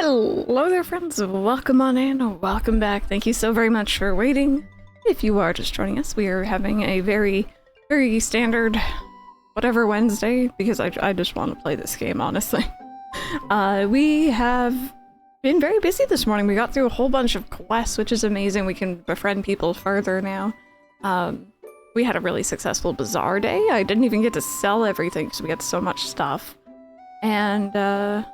Hello there, friends. Welcome on in. Welcome back. Thank you so very much for waiting. If you are just joining us, we are having a very standard whatever Wednesday because I just want to play this game, honestly. We have been very busy this morning. We got through a whole bunch of quests, which is amazing. We can befriend people further now. We had a really successful bazaar day. I didn't even get to sell everything because we had so much stuff. And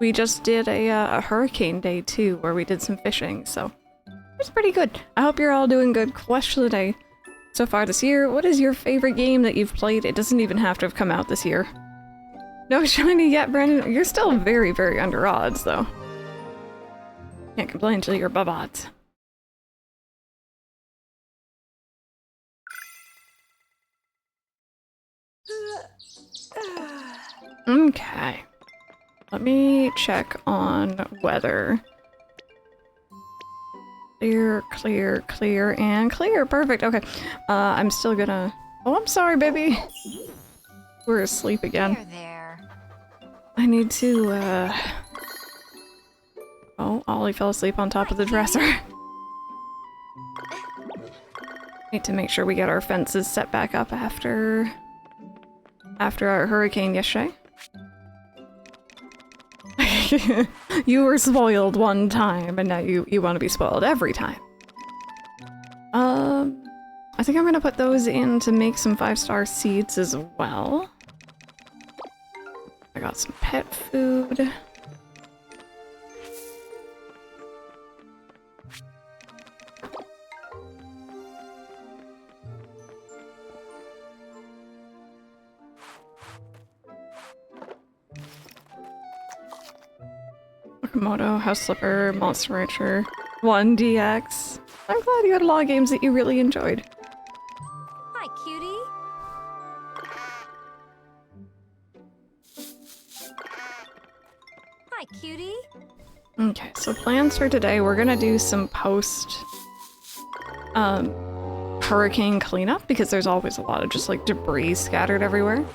we just did a hurricane day too, where we did some fishing, so it's pretty good. I hope you're all doing good. Question of the day. So far this year, what is your favorite game that you've played? It doesn't even have to have come out this year. No shiny yet, Brandon. You're still very under odds, though. Can't complain until you're above odds. Okay. Let me check on weather. Clear, clear, clear, and clear. Perfect. Okay. I'm still gonna... Oh, I'm sorry, baby. We're asleep again. There. I need to, Oh, Ollie fell asleep on top of the dresser. Need to make sure we get our fences set back up after our hurricane yesterday. You were spoiled one time, and now you want to be spoiled every time. I think I'm gonna put those in to make some 5-star seeds as well. I got some pet food. Locomoto, House Slipper, Monster Rancher, 1DX. I'm glad you had a lot of games that you really enjoyed. Hi, cutie. Hi, cutie. Okay, so plans for today, we're gonna do some hurricane cleanup because there's always a lot of just like debris scattered everywhere.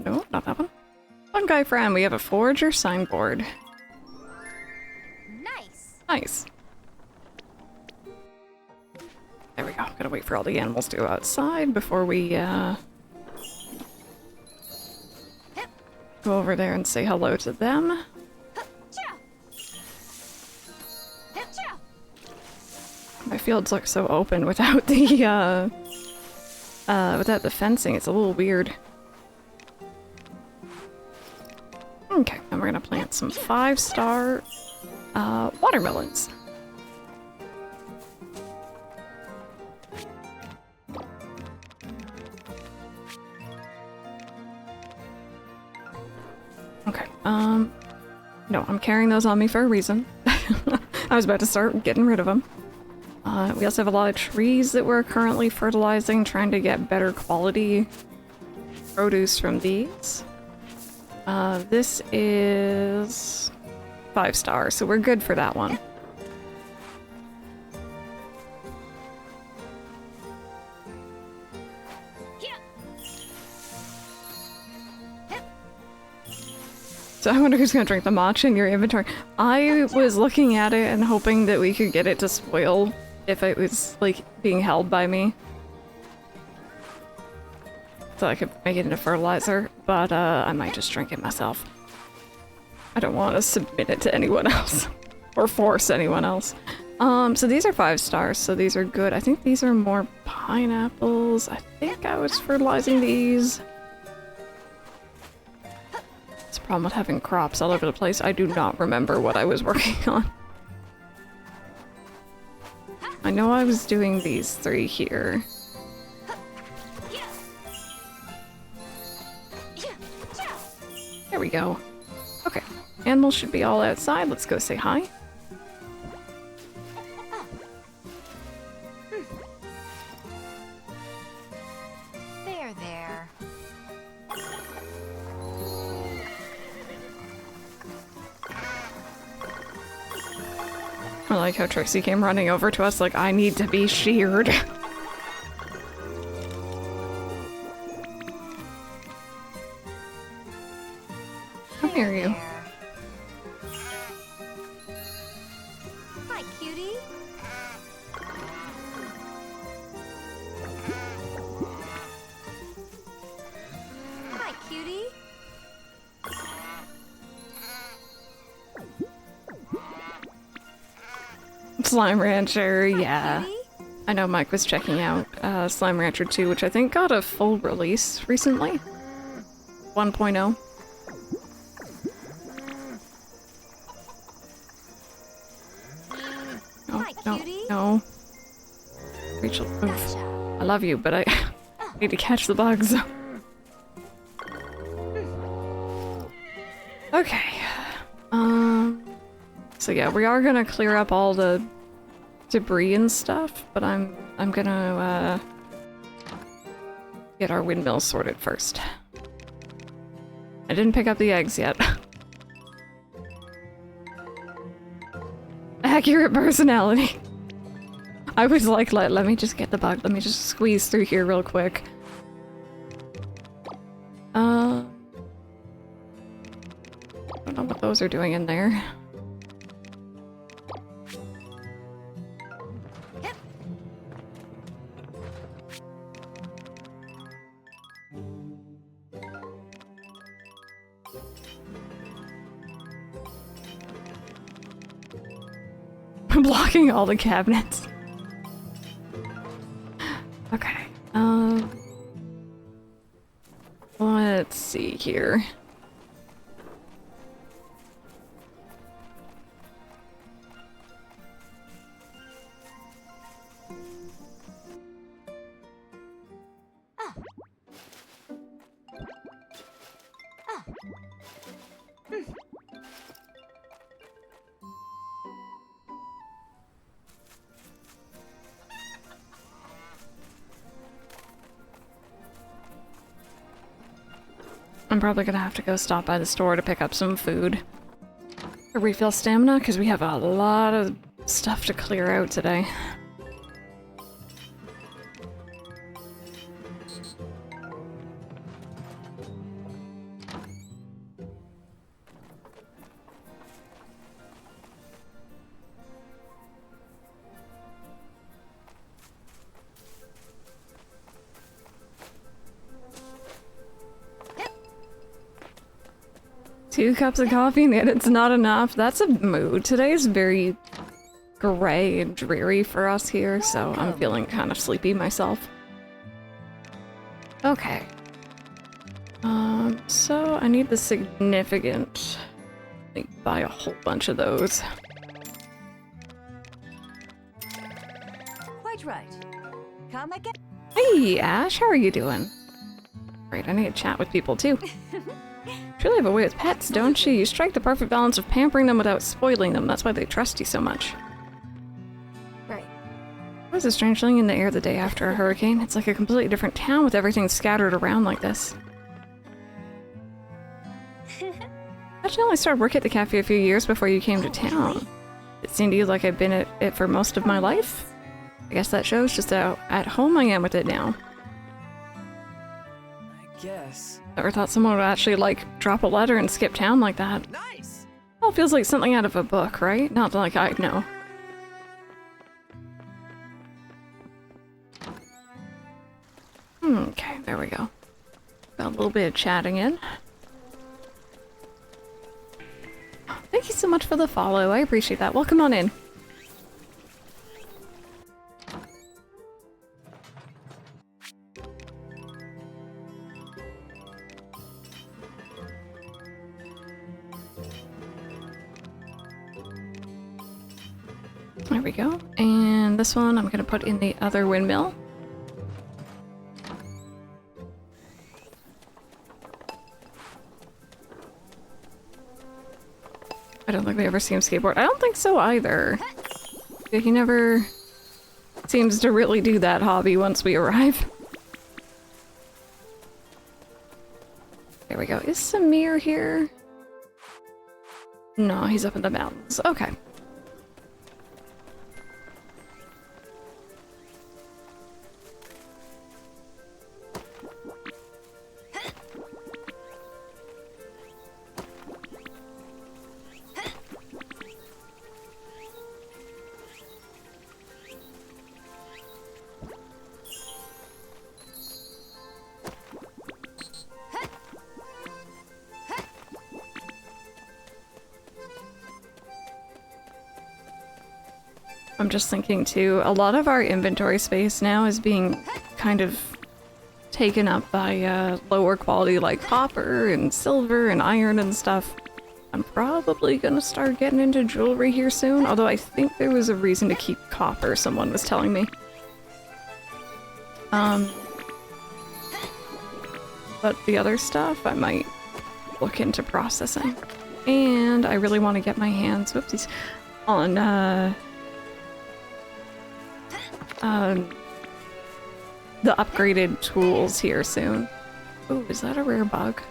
No, not that one. Fun guy friend, we have a forager signboard. Nice. Nice. There we go. Gotta wait for all the animals to go outside before we, go over there and say hello to them. My fields look so open without the, without the fencing. It's a little weird. Okay, and we're gonna plant some 5-star watermelons. Okay, no, I'm carrying those on me for a reason. I was about to start getting rid of them. We also have a lot of trees that we're currently fertilizing, trying to get better quality produce from these. This is 5-star, so we're good for that one. So I wonder who's gonna drink the matcha in your inventory. I was looking at it and hoping that we could get it to spoil if it was, like, being held by me. So I could make it into fertilizer, but I might just drink it myself. I don't want to submit it to anyone else. Or force anyone else. So these are 5-stars, so these are good. I think these are more pineapples. I think I was fertilizing these. It's a problem with having crops all over the place. I do not remember what I was working on. I know I was doing these 3 here. There we go. Okay, animals should be all outside. Let's go say hi. There. I like how Trixie came running over to us like, I need to be sheared. Come here, you. Hi, cutie. Hi, cutie. Slime Rancher, yeah. Cutie. I know Mike was checking out Slime Rancher 2, which I think got a full release recently. 1.0. No, Hi, no, cutie. no. Rachel, oof. Gotcha. I love you, but I need to catch the bugs. Okay. So yeah, we are gonna clear up all the debris and stuff, but I'm gonna get our windmills sorted first. I didn't pick up the eggs yet. Accurate personality. I was like, let me just get the bug. Let me just squeeze through here real quick. I don't know what those are doing in there. Blocking all the cabinets. Okay. Let's see here. I'm probably gonna have to go stop by the store to pick up some food. To refill stamina, because we have a lot of stuff to clear out today. Two cups of coffee and it's not enough. That's a mood. Today is very gray and dreary for us here, so I'm feeling kind of sleepy myself. Okay. So I need the significant. Like, buy a whole bunch of those. Quite right. Come again. Hey, Ash, how are you doing? Great, I need to chat with people too. You really have a way with pets, don't you? You strike the perfect balance of pampering them without spoiling them. That's why they trust you so much. Right. There's a strange feeling in the air the day after a hurricane. It's like a completely different town with everything scattered around like this. Actually, I only started work at the cafe a few years before you came to town. It seemed to you like I'd been at it for most of my life. I guess that shows just how at home I am with it now. I guess. Never thought someone would actually, like, drop a letter and skip town like that. Nice! Well, it feels like something out of a book, right? Not like I know. Okay, there we go. Got a little bit of chatting in. Thank you so much for the follow. I appreciate that. Welcome on in. There we go. And this one I'm gonna put in the other windmill. I don't think we ever see him skateboard. I don't think so either. He never seems to really do that hobby once we arrive. There we go. Is Samir here? No, he's up in the mountains. Okay. I'm just thinking too, a lot of our inventory space now is being kind of taken up by lower quality like copper and silver and iron and stuff. I'm probably gonna start getting into jewelry here soon, although I think there was a reason to keep copper, someone was telling me. But the other stuff I might look into processing. And I really want to get my hands, whoopsies, on the upgraded tools here soon. Ooh, is that a rare bug?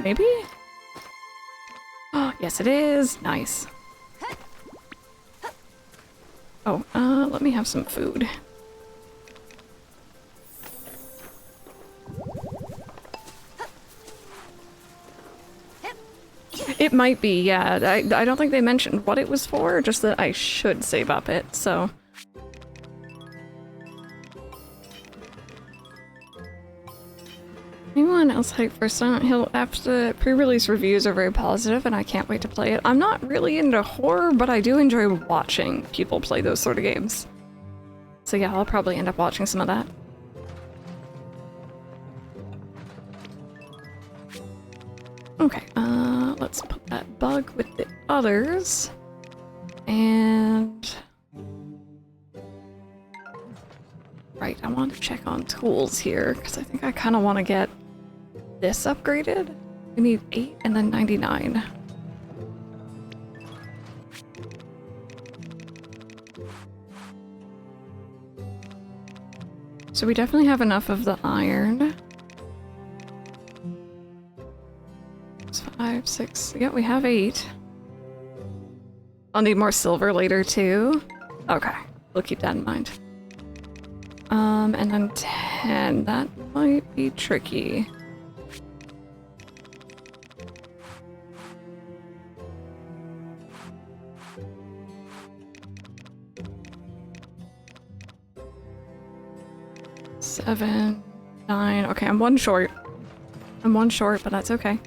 Maybe? Oh, yes it is. Nice. Oh, let me have some food. It might be, yeah. I don't think they mentioned what it was for, just that I should save up it, so... Anyone else hyped for Silent Hill? After the pre-release reviews are very positive and I can't wait to play it. I'm not really into horror, but I do enjoy watching people play those sort of games. So yeah, I'll probably end up watching some of that. Okay, let's put that bug with the others. And... Right, I want to check on tools here, because I think I kind of want to get this upgraded. We need 8 and then 99. So we definitely have enough of the iron. 5, 6, yeah, we have 8. I'll need more silver later too. Okay, we'll keep that in mind. And then 10, that might be tricky. Seven, 9, okay, I'm one short. I'm one short, but that's okay.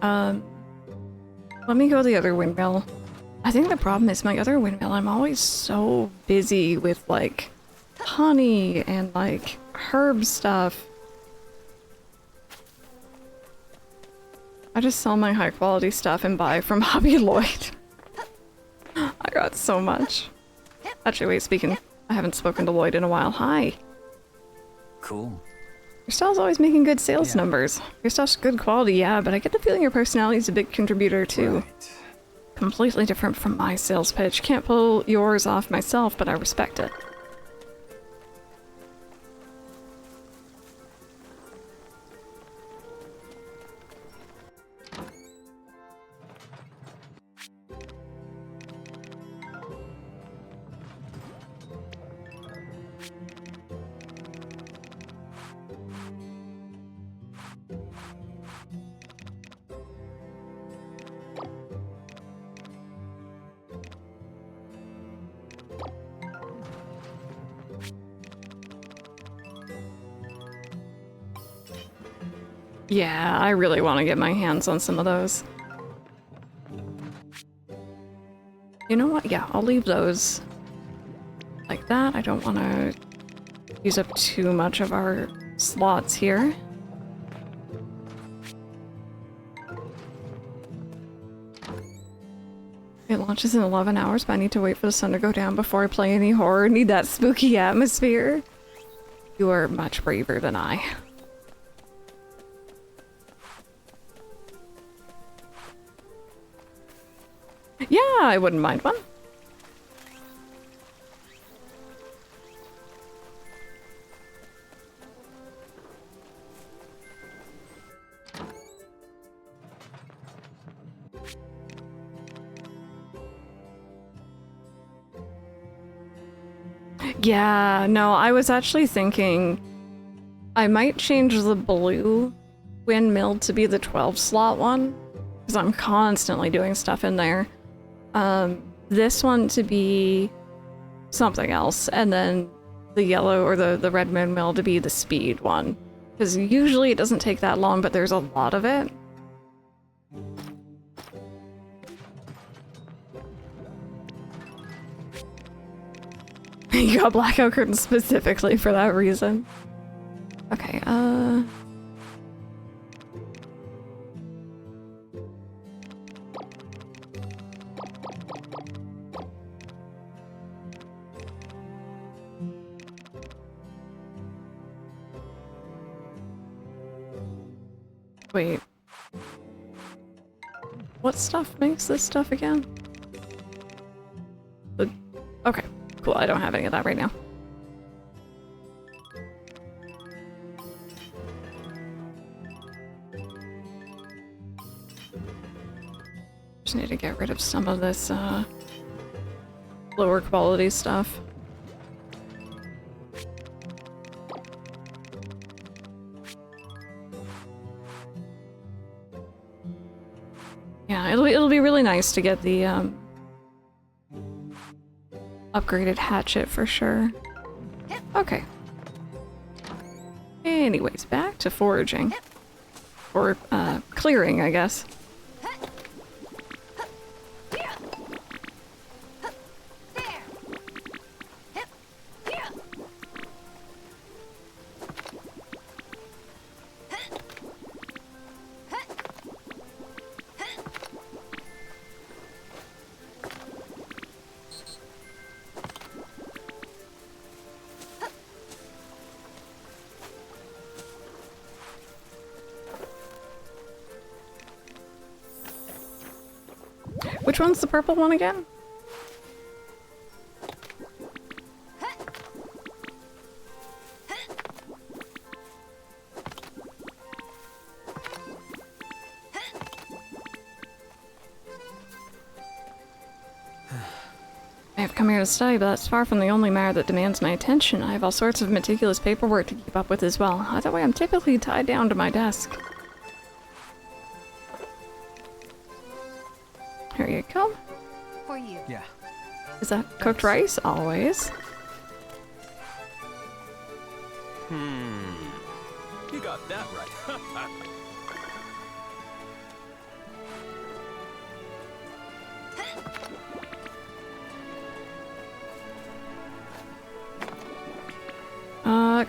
Let me go to the other windmill. I think the problem is my other windmill, I'm always so busy with like honey and like herb stuff. I just sell my high quality stuff and buy from Hobby Lloyd. I got so much. Actually, wait, speaking, I haven't spoken to Lloyd in a while. Hi. Cool. Your style's always making good sales numbers. Your stuff's good quality, yeah, but I get the feeling your personality is a big contributor too. Right. Completely different from my sales pitch. Can't pull yours off myself, but I respect it. Yeah, I really want to get my hands on some of those. You know what? Yeah, I'll leave those like that. I don't want to use up too much of our slots here. It launches in 11 hours, but I need to wait for the sun to go down before I play any horror. Need that spooky atmosphere. You are much braver than I. Yeah, I wouldn't mind one. Yeah, no, I was actually thinking I might change the blue windmill to be the 12 slot one, because I'm constantly doing stuff in there. This one to be something else, and then the yellow or the red moon mill to be the speed one. Because usually it doesn't take that long, but there's a lot of it. You got blackout curtains specifically for that reason. Okay, wait. What stuff makes this stuff again? Okay, cool. I don't have any of that right now. Just need to get rid of some of this, lower quality stuff. Yeah, it'll be really nice to get the, upgraded hatchet for sure. Okay. Anyways, back to foraging. Or, clearing, I guess. Which one's the purple one again? I have come here to study, but that's far from the only matter that demands my attention. I have all sorts of meticulous paperwork to keep up with as well. Either way, I'm typically tied down to my desk. Here you go. For you. Yeah. Is that cooked rice? Always. You got that right.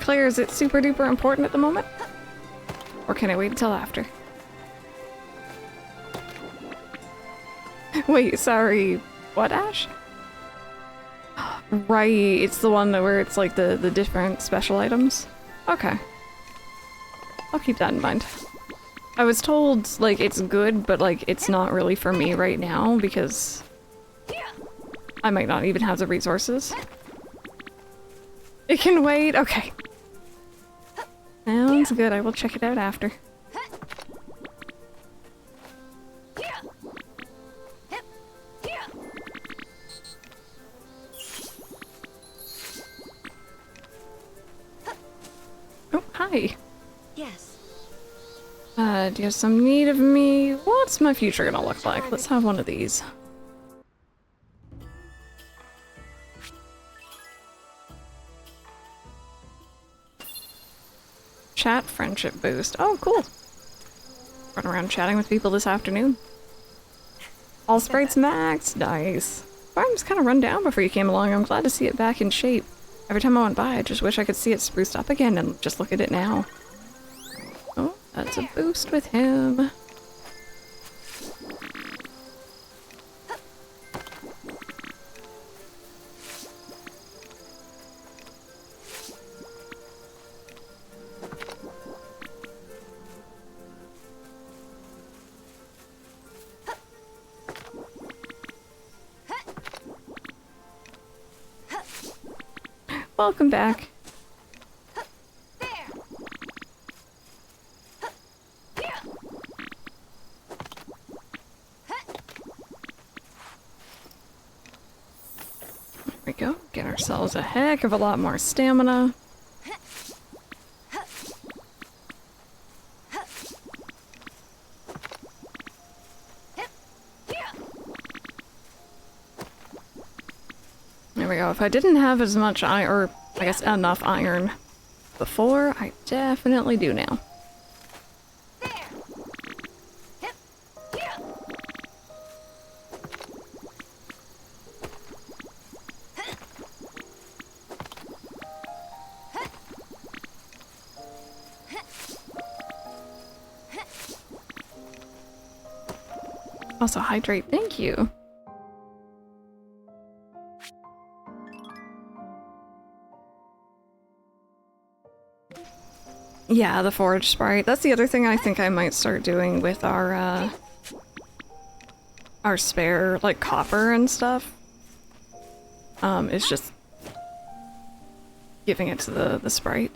Claire, is it super duper important at the moment? Or can I wait until after? Wait, sorry. What, Ash? Right, it's the one where it's like the different special items. Okay. I'll keep that in mind. I was told, like, it's good, but, like, it's not really for me right now because I might not even have the resources. It can wait? Okay. Sounds good. I will check it out after. Oh, hi. Yes. Do you have some need of me? What's my future gonna look like? Let's have one of these. Chat friendship boost. Oh, cool. Run around chatting with people this afternoon. All sprites max. Nice. Farm's kind of run down before you came along. I'm glad to see it back in shape. Every time I went by, I just wish I could see it spruced up again and just look at it now. Oh, that's a boost with him. Welcome back. There we go. Get ourselves a heck of a lot more stamina. There we go. If I didn't have as much or I guess, enough iron before. I definitely do now. Also hydrate, thank you. Yeah, the forage sprite. That's the other thing I think I might start doing with our spare, like, copper and stuff. Is just giving it to the sprite.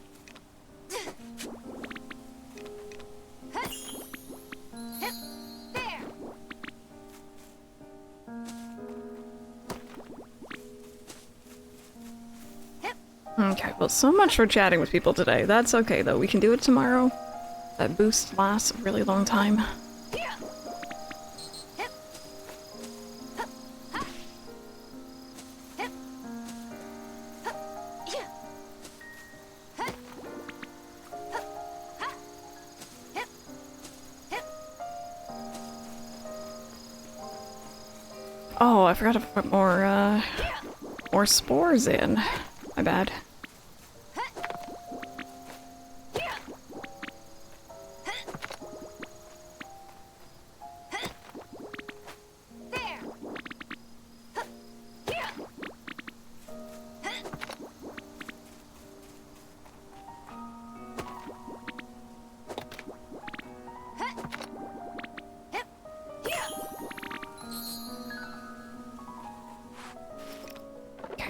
Okay, well, so much for chatting with people today. That's okay, though. We can do it tomorrow. That boost lasts a really long time. Oh, I forgot to put more spores in. My bad.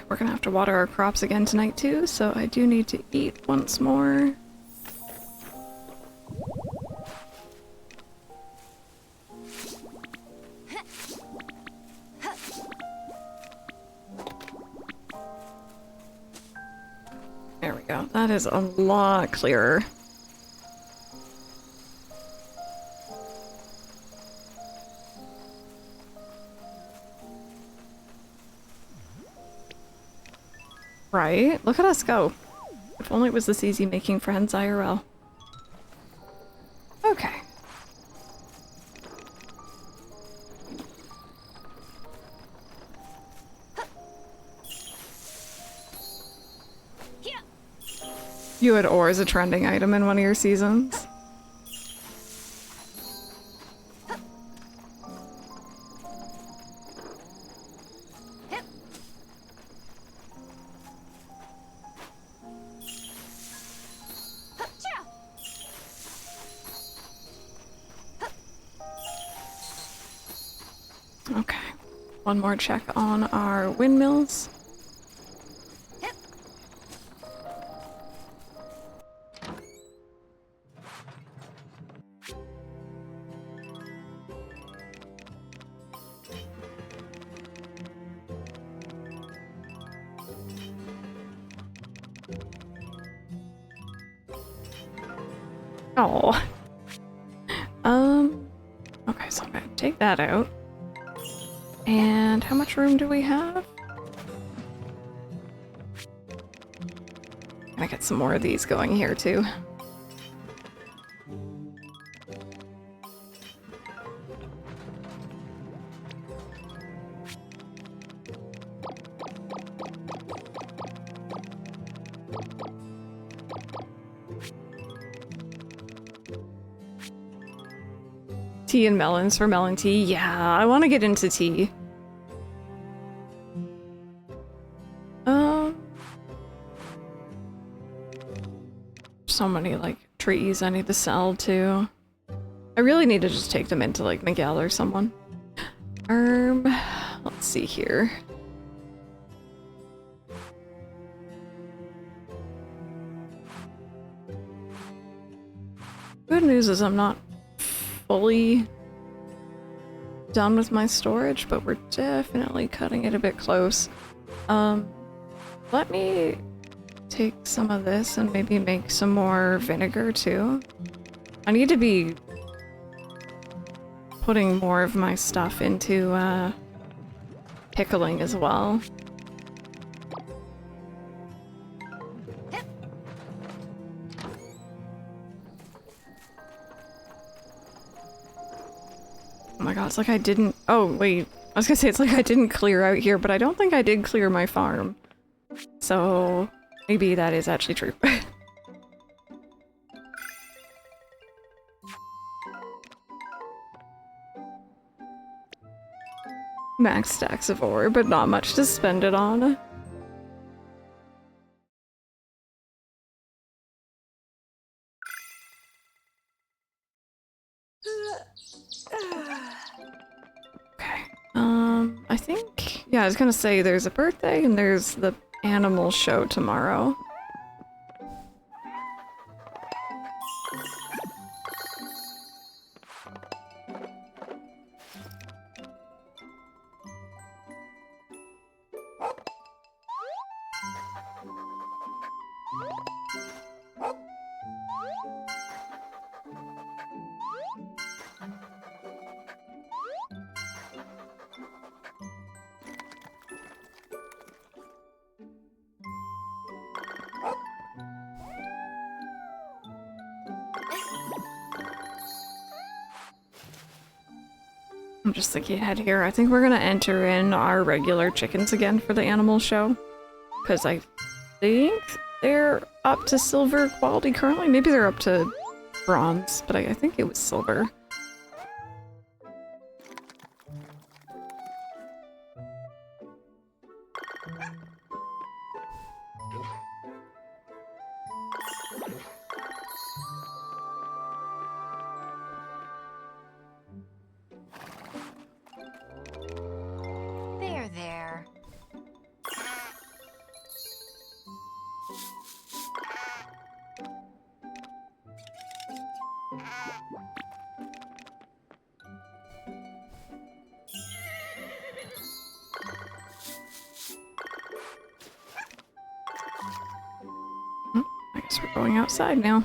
We're gonna have to water our crops again tonight too, so I do need to eat once more. There we go. That is a lot clearer. Right? Look at us go. If only it was this easy making friends IRL. Okay. You had ore as a trending item in one of your seasons. Okay. One more check on our windmills. Oh. Okay, so I'm gonna take that out. And how much room do we have? Can I get some more of these going here too? Tea and melons for melon tea. Yeah, I want to get into tea. So many, like, trees I need to sell, too. I really need to just take them into, like, Miguel or someone. Let's see here. Good news is I'm not fully done with my storage, but we're definitely cutting it a bit close. Let me take some of this and maybe make some more vinegar too. I need to be putting more of my stuff into pickling as well. Oh my god, it's like I didn't- oh wait, I was gonna say it's like I didn't clear out here, but I don't think I did clear my farm. So maybe that is actually true. Max stacks of ore, but not much to spend it on. Okay. I think, yeah, I was gonna say there's a birthday and there's the animal show tomorrow. I'm just thinking ahead here. I think we're gonna enter in our regular chickens again for the animal show. Because I think they're up to silver quality currently. Maybe they're up to bronze, but I think it was silver. There, there. I guess we're going outside now.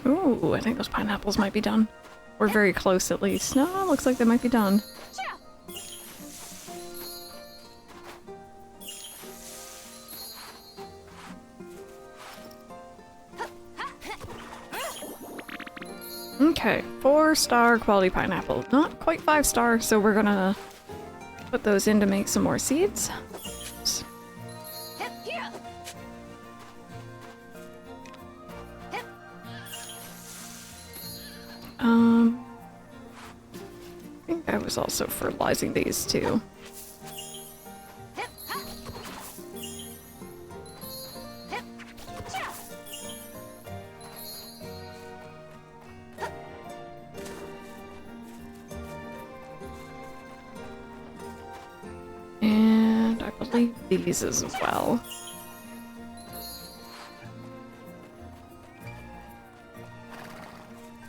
Ooh, I think those pineapples might be done. We're very close at least. No, looks like they might be done. Okay, 4-star quality pineapple. Not quite 5-star, so we're gonna put those in to make some more seeds. Oops. I think I was also fertilizing these too. And I believe these as well.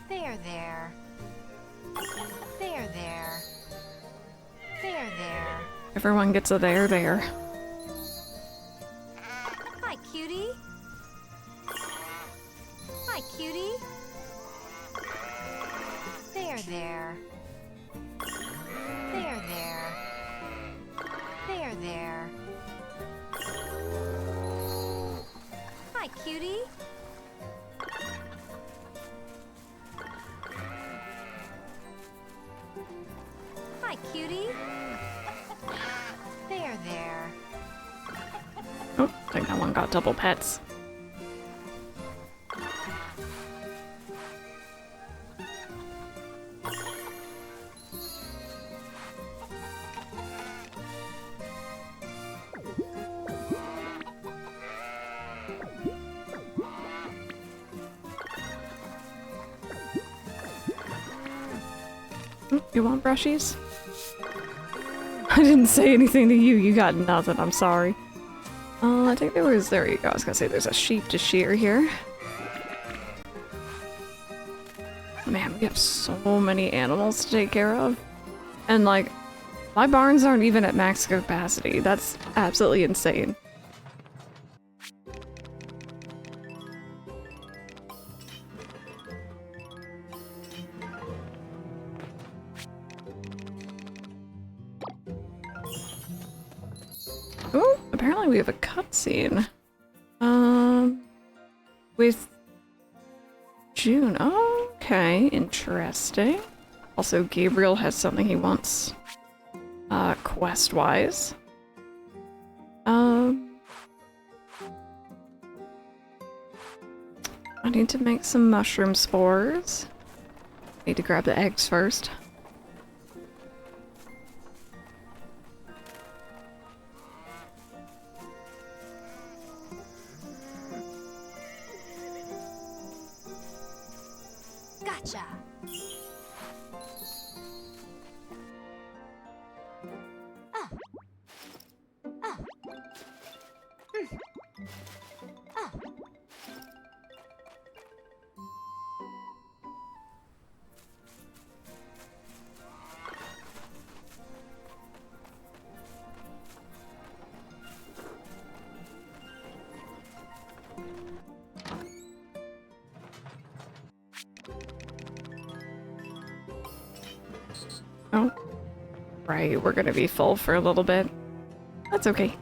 There, there. There, there. There, there. Everyone gets a there. Hi, cutie. Hi, cutie. There, there. There, there. There, there. Hi, cutie. Hi, cutie. There, there. Oh, I think that one got double pets. You want brushies? I didn't say anything to you. You got nothing. I'm sorry. I think there you go. I was gonna say there's a sheep to shear here. Man, we have so many animals to take care of. And like, My barns aren't even at max capacity. That's absolutely insane. Oh, apparently we have a cutscene. With June. Oh, okay, interesting. Also, Gabriel has something he wants, quest-wise. I need to make some mushroom spores. Need to grab the eggs first. Gotcha. Oh, right, we're gonna be full for a little bit. That's okay.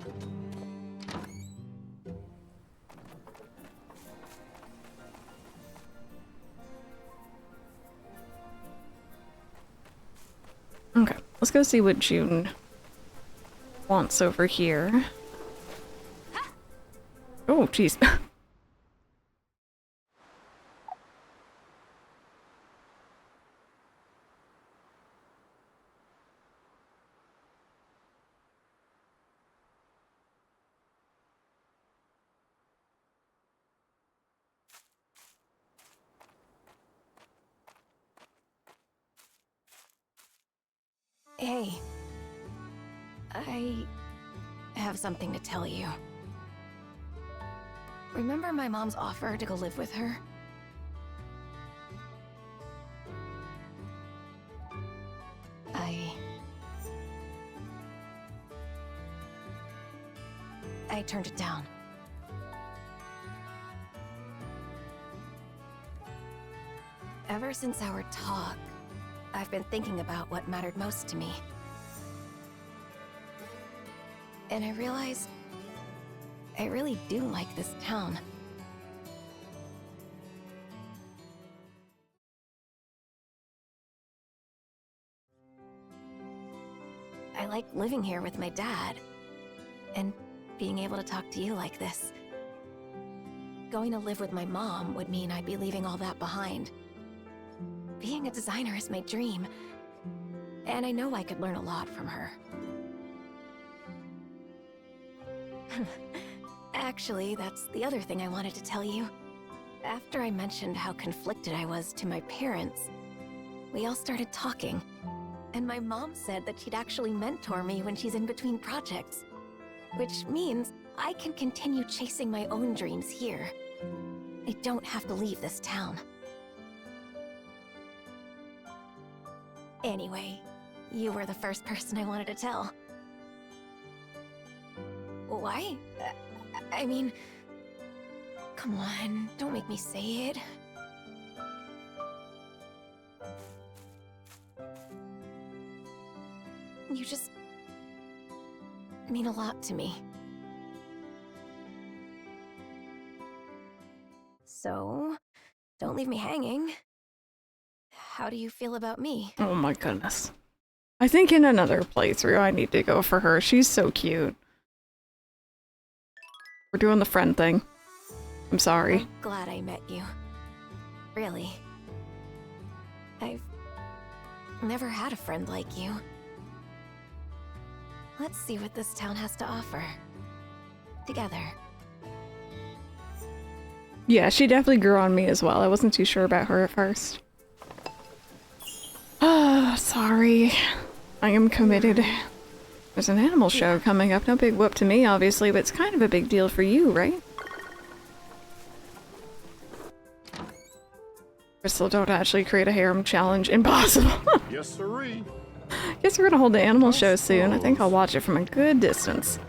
Okay, let's go see what June wants over here. Oh, jeez. Hey, I have something to tell you. Remember my mom's offer to go live with her? I turned it down. Ever since our talk, I've been thinking about what mattered most to me. And I realized I really do like this town. I like living here with my dad, and being able to talk to you like this. Going to live with my mom would mean I'd be leaving all that behind. Being a designer is my dream, and I know I could learn a lot from her. Actually, that's the other thing I wanted to tell you. After I mentioned how conflicted I was to my parents, we all started talking. And my mom said that she'd actually mentor me when she's in between projects. Which means I can continue chasing my own dreams here. I don't have to leave this town. Anyway, you were the first person I wanted to tell. Why? I mean... Come on, don't make me say it. You just... mean a lot to me. So, don't leave me hanging. How do you feel about me? Oh my goodness. I think in another playthrough I need to go for her. She's so cute. We're doing the friend thing. I'm sorry. I'm glad I met you. Really. I've never had a friend like you. Let's see what this town has to offer. Together. Yeah, she definitely grew on me as well. I wasn't too sure about her at first. Ah, sorry. I am committed. There's an animal show coming up. No big whoop to me, obviously, but it's kind of a big deal for you, right? Crystal, don't actually create a harem challenge. Impossible. Yes, sirree. Guess we're gonna hold the animal show soon. I think I'll watch it from a good distance.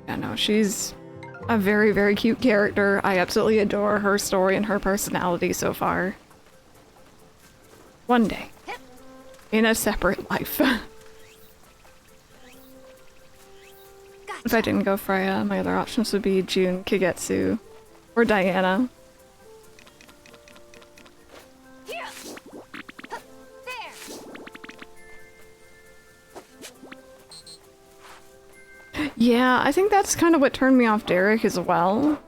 Yeah, no, she's a very, very cute character. I absolutely adore her story and her personality so far. One day. In a separate life. If I didn't go Freya, my other options would be June, Kagetsu, or Diana. Yeah, I think that's kind of what turned me off Derek as well.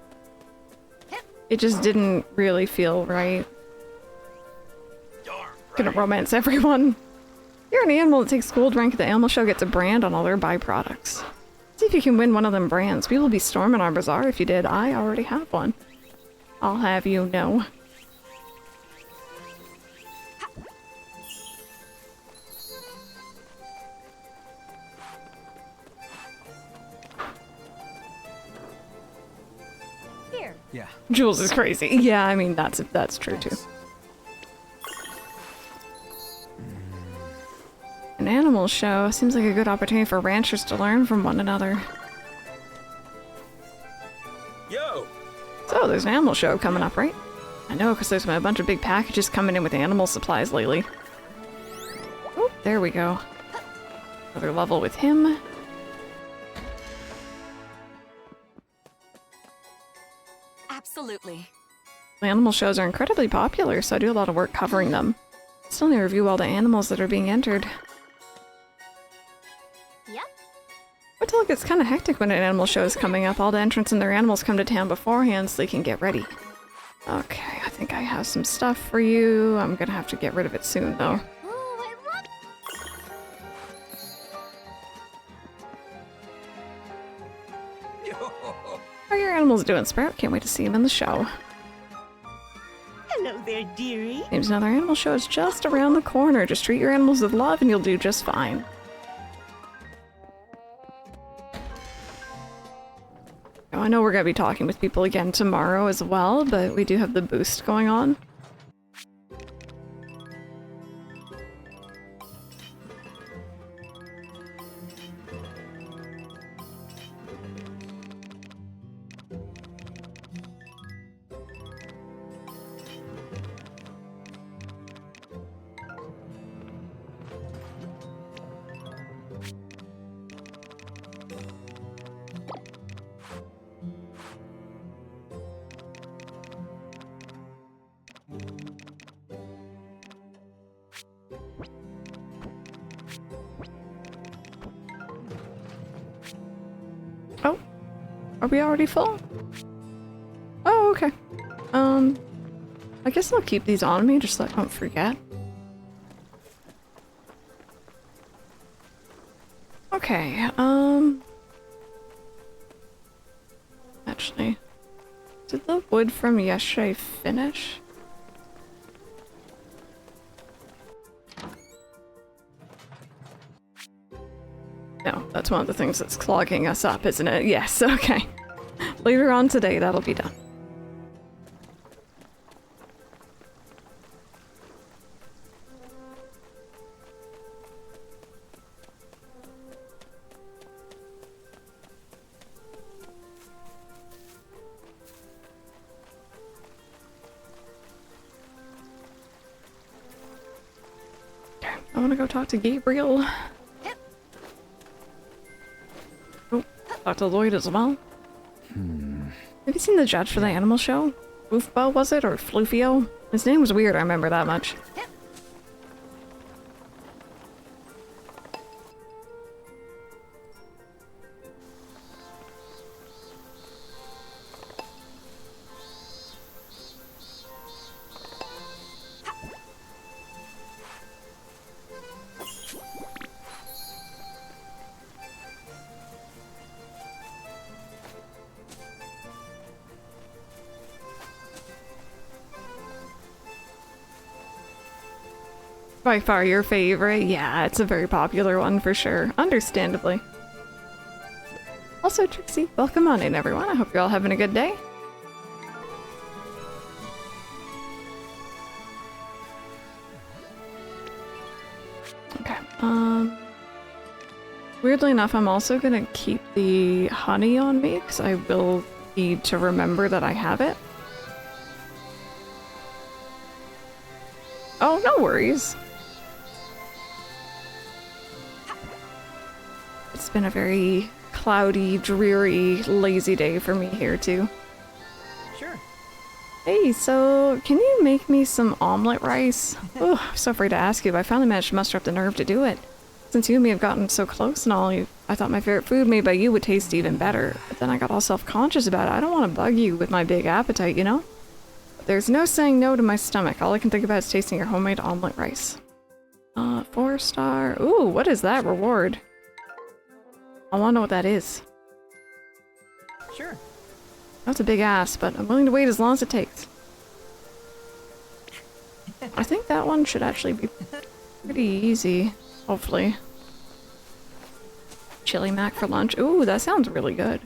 It just didn't really feel right. Gonna romance everyone. You're an animal that takes gold rank at the animal show, gets a brand on all their byproducts. See if you can win one of them brands. We will be storming our bazaar if you did. I already have one. I'll have you know. Here. Yeah. Jules is crazy. Yeah, I mean, that's true too. An animal show seems like a good opportunity for ranchers to learn from one another. Yo! So, there's an animal show coming up, right? I know, because there's been a bunch of big packages coming in with animal supplies lately. Oh, there we go. Another level with him. Absolutely. Animal shows are incredibly popular, so I do a lot of work covering them. Still need to review all the animals that are being entered. Yep. But look, it's kind of hectic when an animal show is coming up. All the entrants and their animals come to town beforehand so they can get ready. Okay, I think I have some stuff for you. I'm gonna have to get rid of it soon, though. Ooh, I love Yo! How are your animals doing, Sprout? Can't wait to see them in the show. Hello there, dearie. Seems another animal show is just around the corner. Just treat your animals with love and you'll do just fine. Now, I know we're going to be talking with people again tomorrow as well, but we do have the boost going on. Oh, are we already full? Oh, okay. I guess I'll keep these on me just so I don't forget. Okay, actually, did the wood from yesterday finish? No, that's one of the things that's clogging us up, isn't it? Yes, okay. Later on today, that'll be done. Okay, I want to go talk to Gabriel. Oh, talk to Lloyd as well. Have you seen the judge for the animal show? Floofbo, was it? Or Floofio? His name was weird, I remember that much. By far your favorite? Yeah, it's a very popular one for sure. Understandably. Also, Trixie, welcome on in everyone. I hope you're all having a good day. Weirdly enough, I'm also gonna keep the honey on me, because I will need to remember that I have it. Oh, no worries. It's been a very cloudy, dreary, lazy day for me here, too. Sure. Hey, so can you make me some omelet rice? Oh, I'm so afraid to ask you, but I finally managed to muster up the nerve to do it. Since you and me have gotten so close and all, I thought my favorite food made by you would taste even better. But then I got all self-conscious about it. I don't want to bug you with my big appetite, you know? But there's no saying no to my stomach. All I can think about is tasting your homemade omelet rice. 4-star. Ooh, what is that reward? I want to know what that is. Sure. That's a big ass, but I'm willing to wait as long as it takes. I think that one should actually be pretty easy, hopefully. Chili mac for lunch. Ooh, that sounds really good.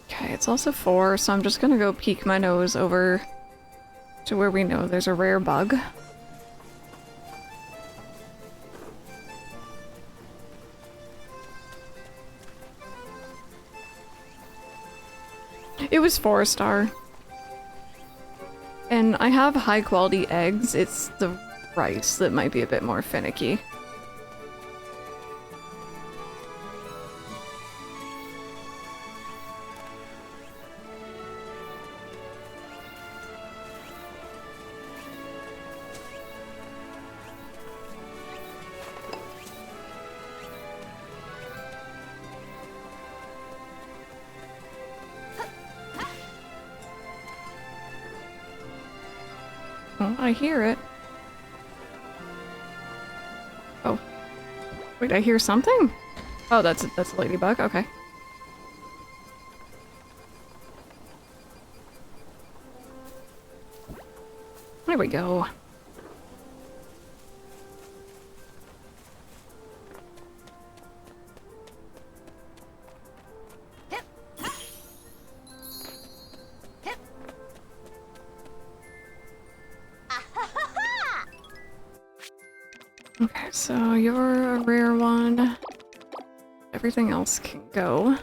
Okay, it's also 4, so I'm just gonna go peek my nose over to where we know there's a rare bug. It was 4-star. And I have high quality eggs, it's the rice that might be a bit more finicky. Oh, I hear it. Oh. Wait, I hear something? Oh, that's a ladybug, okay. There we go. Okay, so you're a rare one. Everything else can go.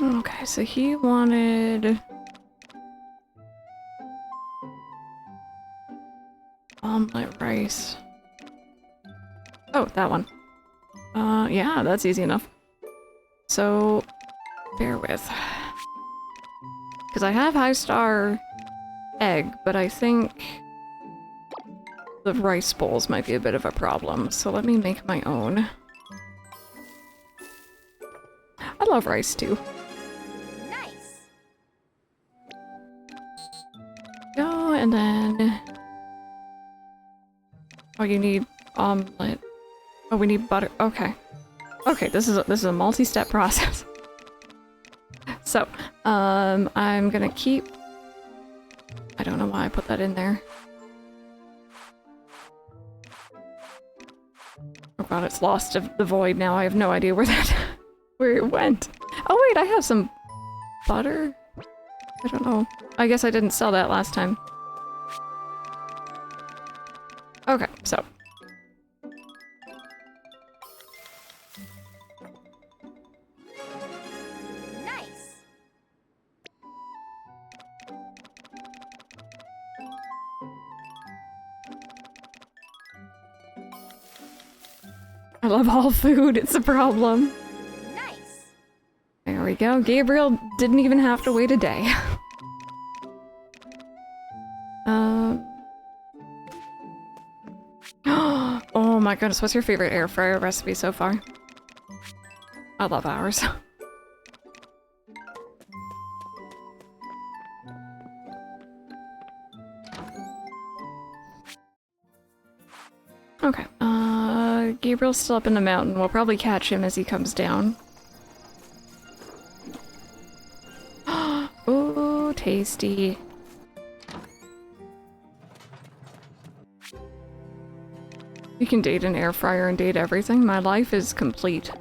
Okay, so he wanted omelet rice. Oh, that one. Yeah, that's easy enough. So, bear with. Because I have high star egg, but I think the rice bowls might be a bit of a problem. So let me make my own. I love rice too. Go, and then... Oh, you need omelet. Oh, we need butter. Okay. Okay, this is a multi-step process. So, I'm gonna keep... I don't know why I put that in there. Oh god, it's lost to the void now. I have no idea where that... where it went. Oh wait, I have some butter? I don't know. I guess I didn't sell that last time. Okay, so. Nice. I love all food, it's a problem. Nice. There we go. Gabriel didn't even have to wait a day. Oh my goodness, what's your favorite air fryer recipe so far? I love ours. Gabriel's still up in the mountain. We'll probably catch him as he comes down. Oh, tasty. You can date an air fryer and date everything. My life is complete.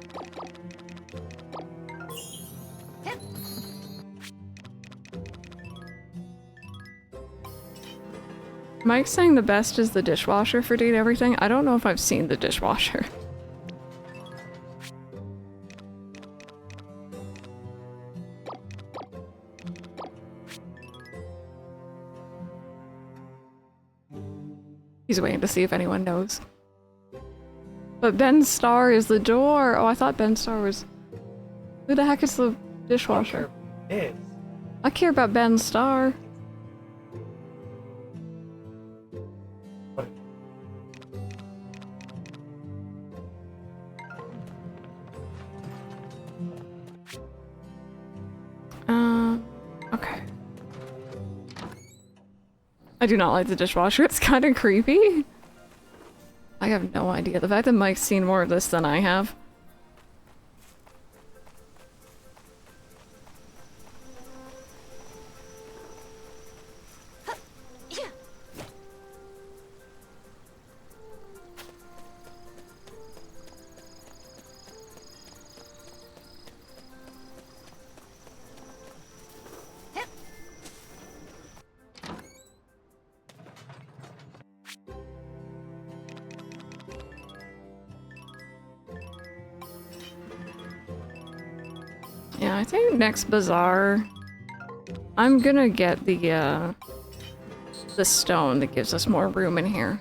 Mike's saying the best is the dishwasher for date everything. I don't know if I've seen the dishwasher. He's waiting to see if anyone knows. But Ben's star is the door. Oh, I thought Ben's star was... Who the heck is the dishwasher? I care about Ben's star. Okay. I do not like the dishwasher. It's kind of creepy. I have no idea. The fact that Mike's seen more of this than I have. Yeah, I think next bazaar, I'm gonna get the stone that gives us more room in here.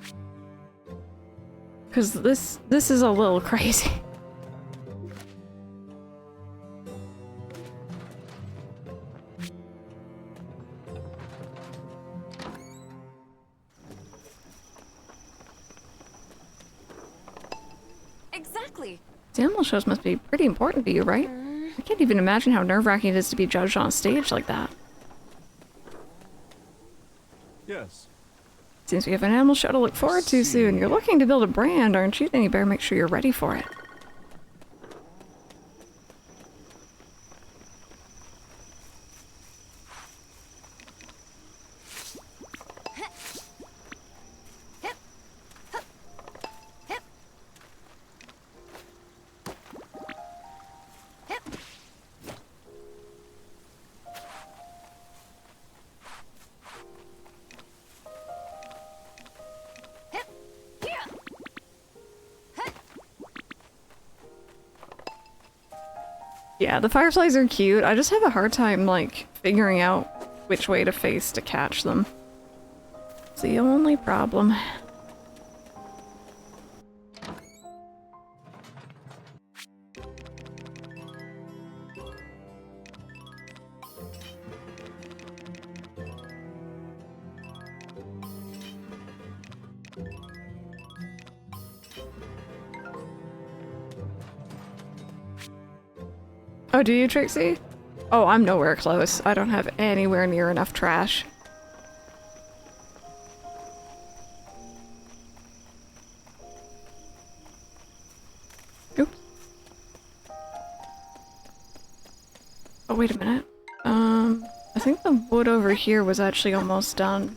Cause this is a little crazy. Exactly. The animal shows must be pretty important to you, right? I can't even imagine how nerve-wracking it is to be judged on a stage like that. Yes. Seems we have an animal show to look forward to soon. You're looking to build a brand, aren't you? Then you better make sure you're ready for it. Yeah, the fireflies are cute. I just have a hard time, like, figuring out which way to face to catch them. It's the only problem. Oh, do you, Trixie? Oh, I'm nowhere close. I don't have anywhere near enough trash. Oops. Oh, wait a minute. I think the wood over here was actually almost done.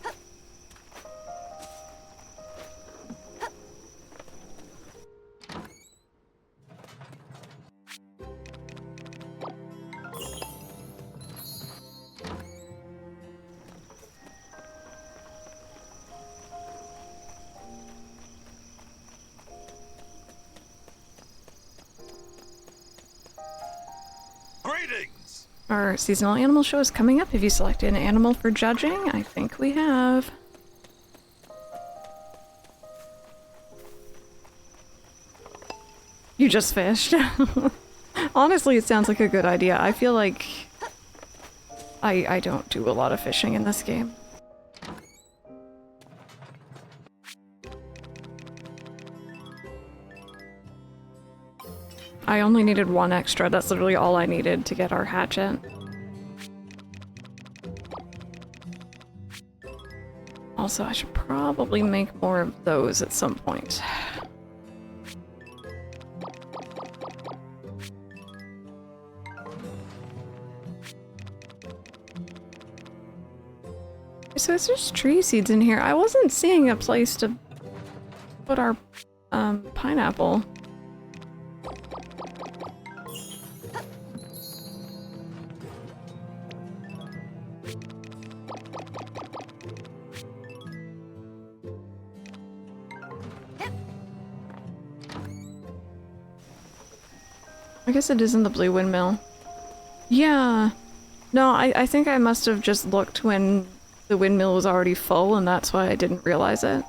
Greetings. Our seasonal animal show is coming up. Have you selected an animal for judging? I think we have. You just fished. Honestly, it sounds like a good idea. I feel like I don't do a lot of fishing in this game. I only needed one extra. That's literally all I needed to get our hatchet. Also, I should probably make more of those at some point. So it's just tree seeds in here. I wasn't seeing a place to put our pineapple. I guess it is in the blue windmill. Yeah. No, I think I must have just looked when the windmill was already full, and that's why I didn't realize it.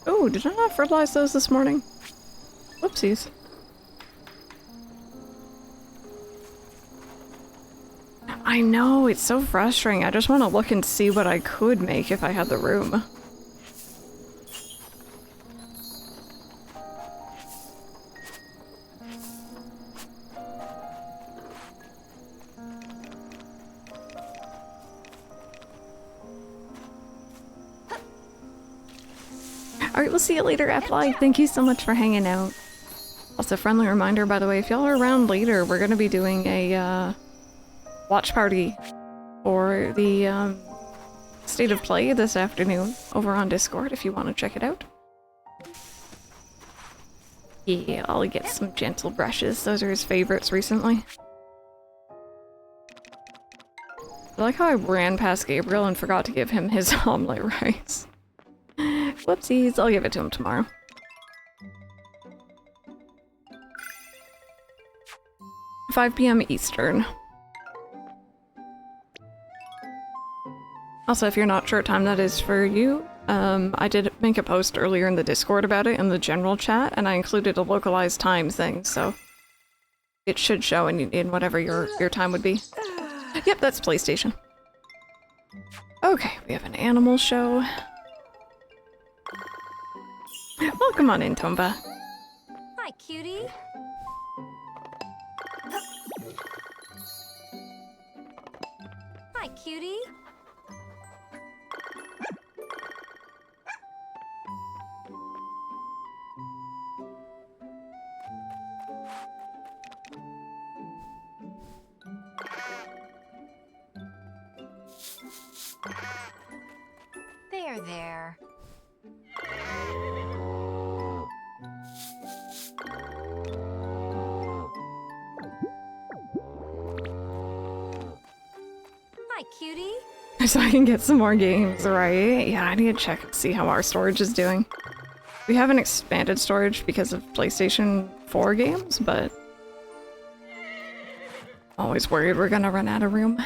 Oh, did I not fertilize those this morning? Whoopsies. I know, it's so frustrating. I just want to look and see what I could make if I had the room. Alright, we'll see you later, Apply. Thank you so much for hanging out. Also, friendly reminder, by the way, if y'all are around later, we're gonna be doing a, watch party for the, State of Play this afternoon over on Discord if you want to check it out. Yeah, I'll get some gentle brushes. Those are his favorites recently. I like how I ran past Gabriel and forgot to give him his omelet rice. Whoopsies, I'll give it to him tomorrow. $5 p.m. Eastern. Also, if you're not sure what time that is for you, I did make a post earlier in the Discord about it in the general chat, and I included a localized time thing, so it should show in whatever your time would be. Yep, that's PlayStation. Okay, we have an animal show. Welcome on in, Tomba. Hi, cutie. Hi, cutie. There. Hi, cutie. So I can get some more games, right? Yeah, I need to check and see how our storage is doing. We haven't expanded storage because of PlayStation 4 games, but always worried we're gonna run out of room.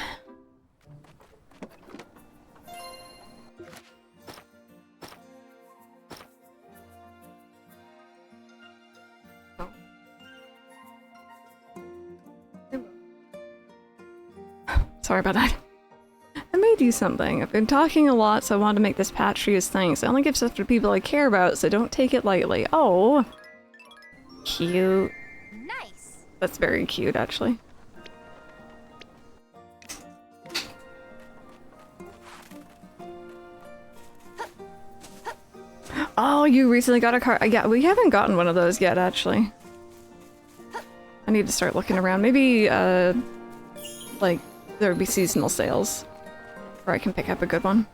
Sorry about that. I may do something. I've been talking a lot, so I wanted to make this patch for use things. I only give stuff to people I care about, so don't take it lightly. Oh! Cute. Nice. That's very cute, actually. Oh, you recently got a car. Yeah, we haven't gotten one of those yet, actually. I need to start looking around. Maybe, like, there would be seasonal sales where I can pick up a good one.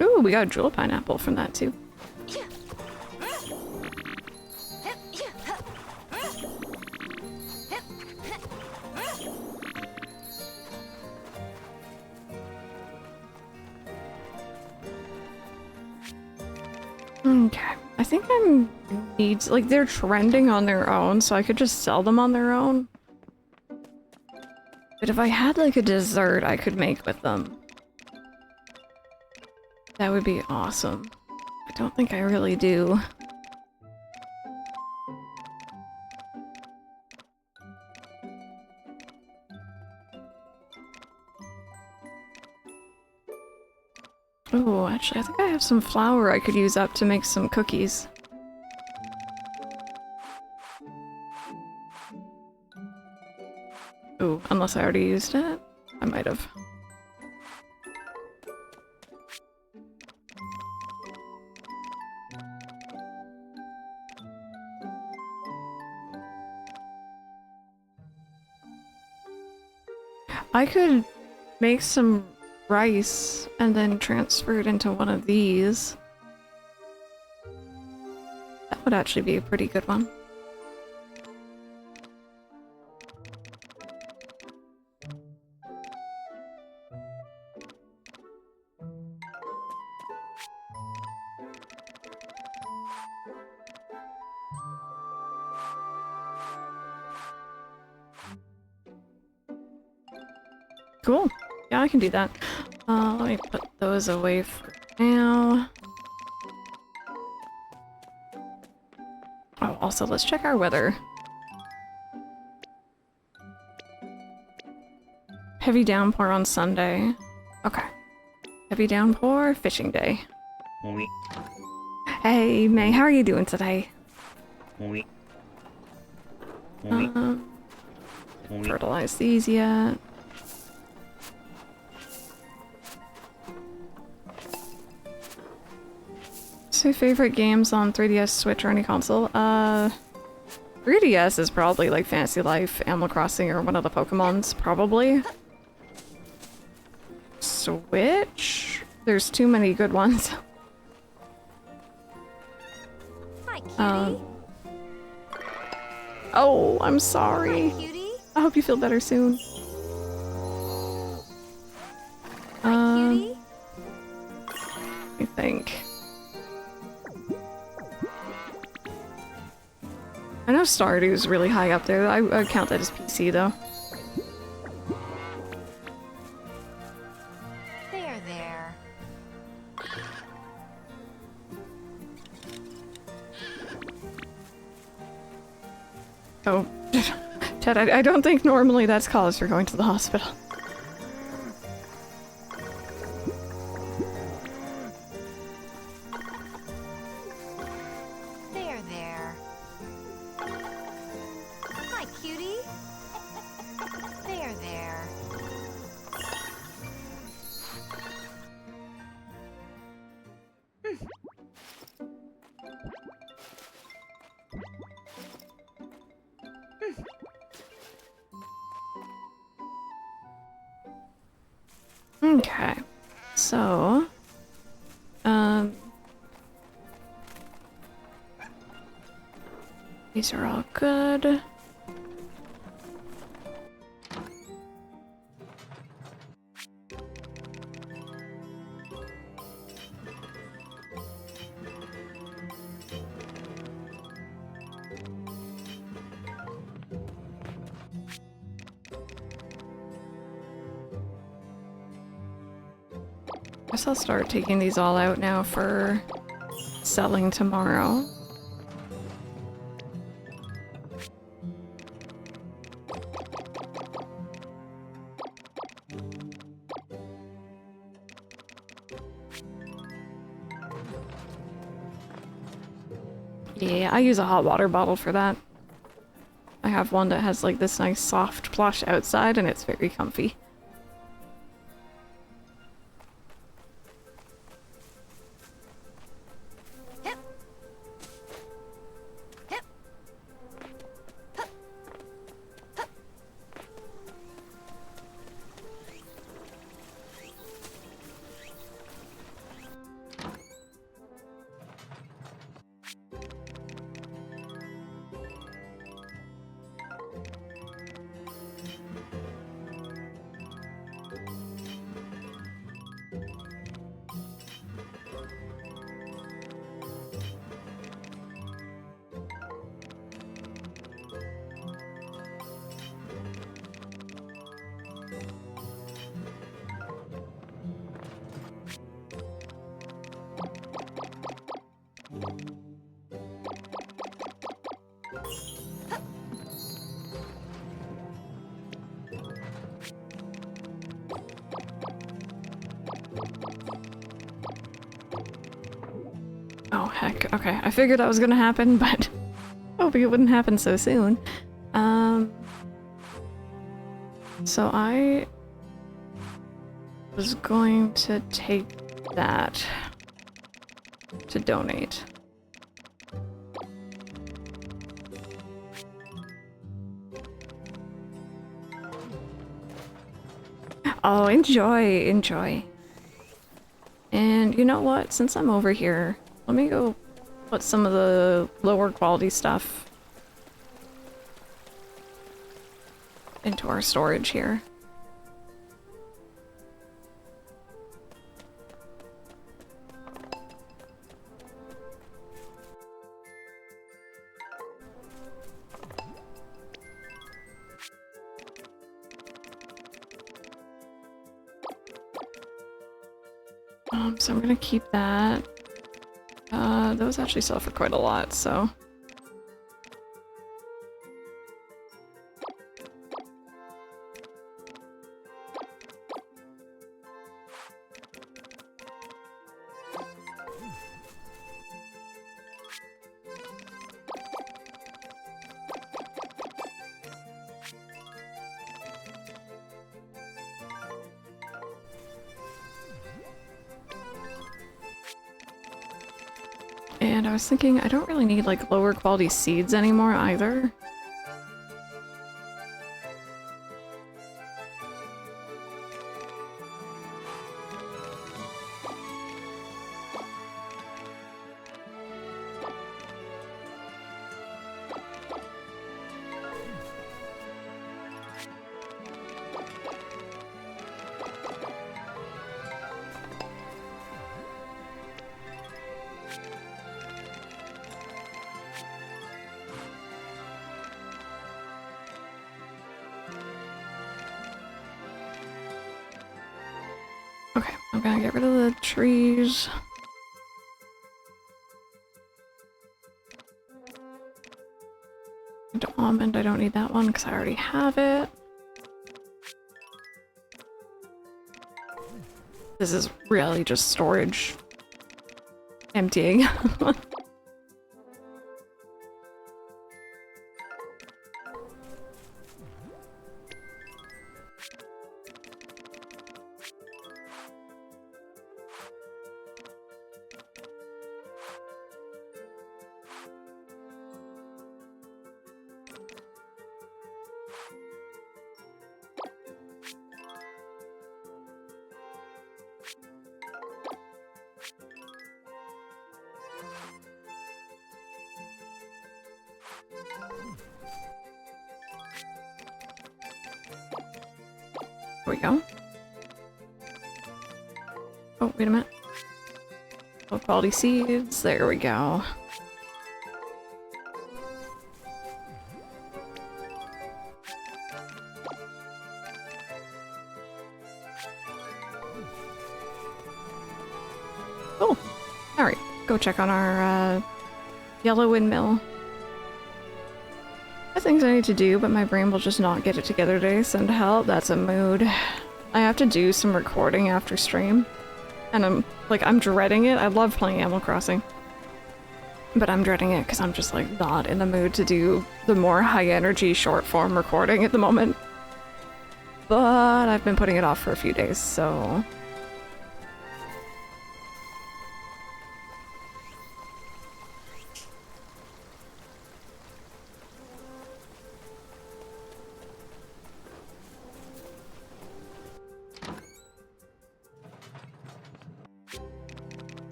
Ooh, we got a jewel pineapple from that too. Okay, I think I'm needs like they're trending on their own, so I could just sell them on their own. But if I had like a dessert I could make with them, that would be awesome. I don't think I really do. Oh, actually, I think I have some flour I could use up to make some cookies. Oh, unless I already used it? I might have. I could make some rice and then transfer it into one of these. That would actually be a pretty good one. Cool. Yeah, I can do that. Let me put those away for now. Oh, also, let's check our weather. Heavy downpour on Sunday. Okay. Heavy downpour, fishing day. Oui. Hey, May, how are you doing today? Oui. Oui. Oui. Fertilize these yet. So favorite games on 3DS, Switch, or any console? 3DS is probably like Fantasy Life, Animal Crossing, or one of the Pokemons, probably. Switch? There's too many good ones. Hi, cutie. Oh, I'm sorry. Hi, cutie. I hope you feel better soon. Hi, cutie. I think. I know Stardew's really high up there. I would count that as PC though. There. Oh, Ted, I don't think normally that's cause for going to the hospital. There. Hi, cutie. There. Okay, so, these are all good. Guess I'll start taking these all out now for selling tomorrow. Yeah, I use a hot water bottle for that. I have one that has like this nice soft plush outside and it's very comfy. Oh, heck. Okay, I figured that was gonna happen, but hoping it wouldn't happen so soon. So I was going to take that to donate. Oh, enjoy, enjoy. And you know what? Since I'm over here, let me go put some of the lower quality stuff into our storage here. So I'm gonna keep that. Those actually sell for quite a lot, so. And I was thinking, I don't really need like lower quality seeds anymore either. Okay, I'm gonna get rid of the trees. The almond, I don't need that one because I already have it. This is really just storage emptying. There we go. Oh, wait a minute. Low quality seeds. There we go. Oh, alright. Go check on our yellow windmill. Things I need to do, but my brain will just not get it together today. Send help. That's a mood. I have to do some recording after stream. And I'm dreading it. I love playing Animal Crossing. But I'm dreading it because I'm just like not in the mood to do the more high energy short form recording at the moment. But I've been putting it off for a few days, so.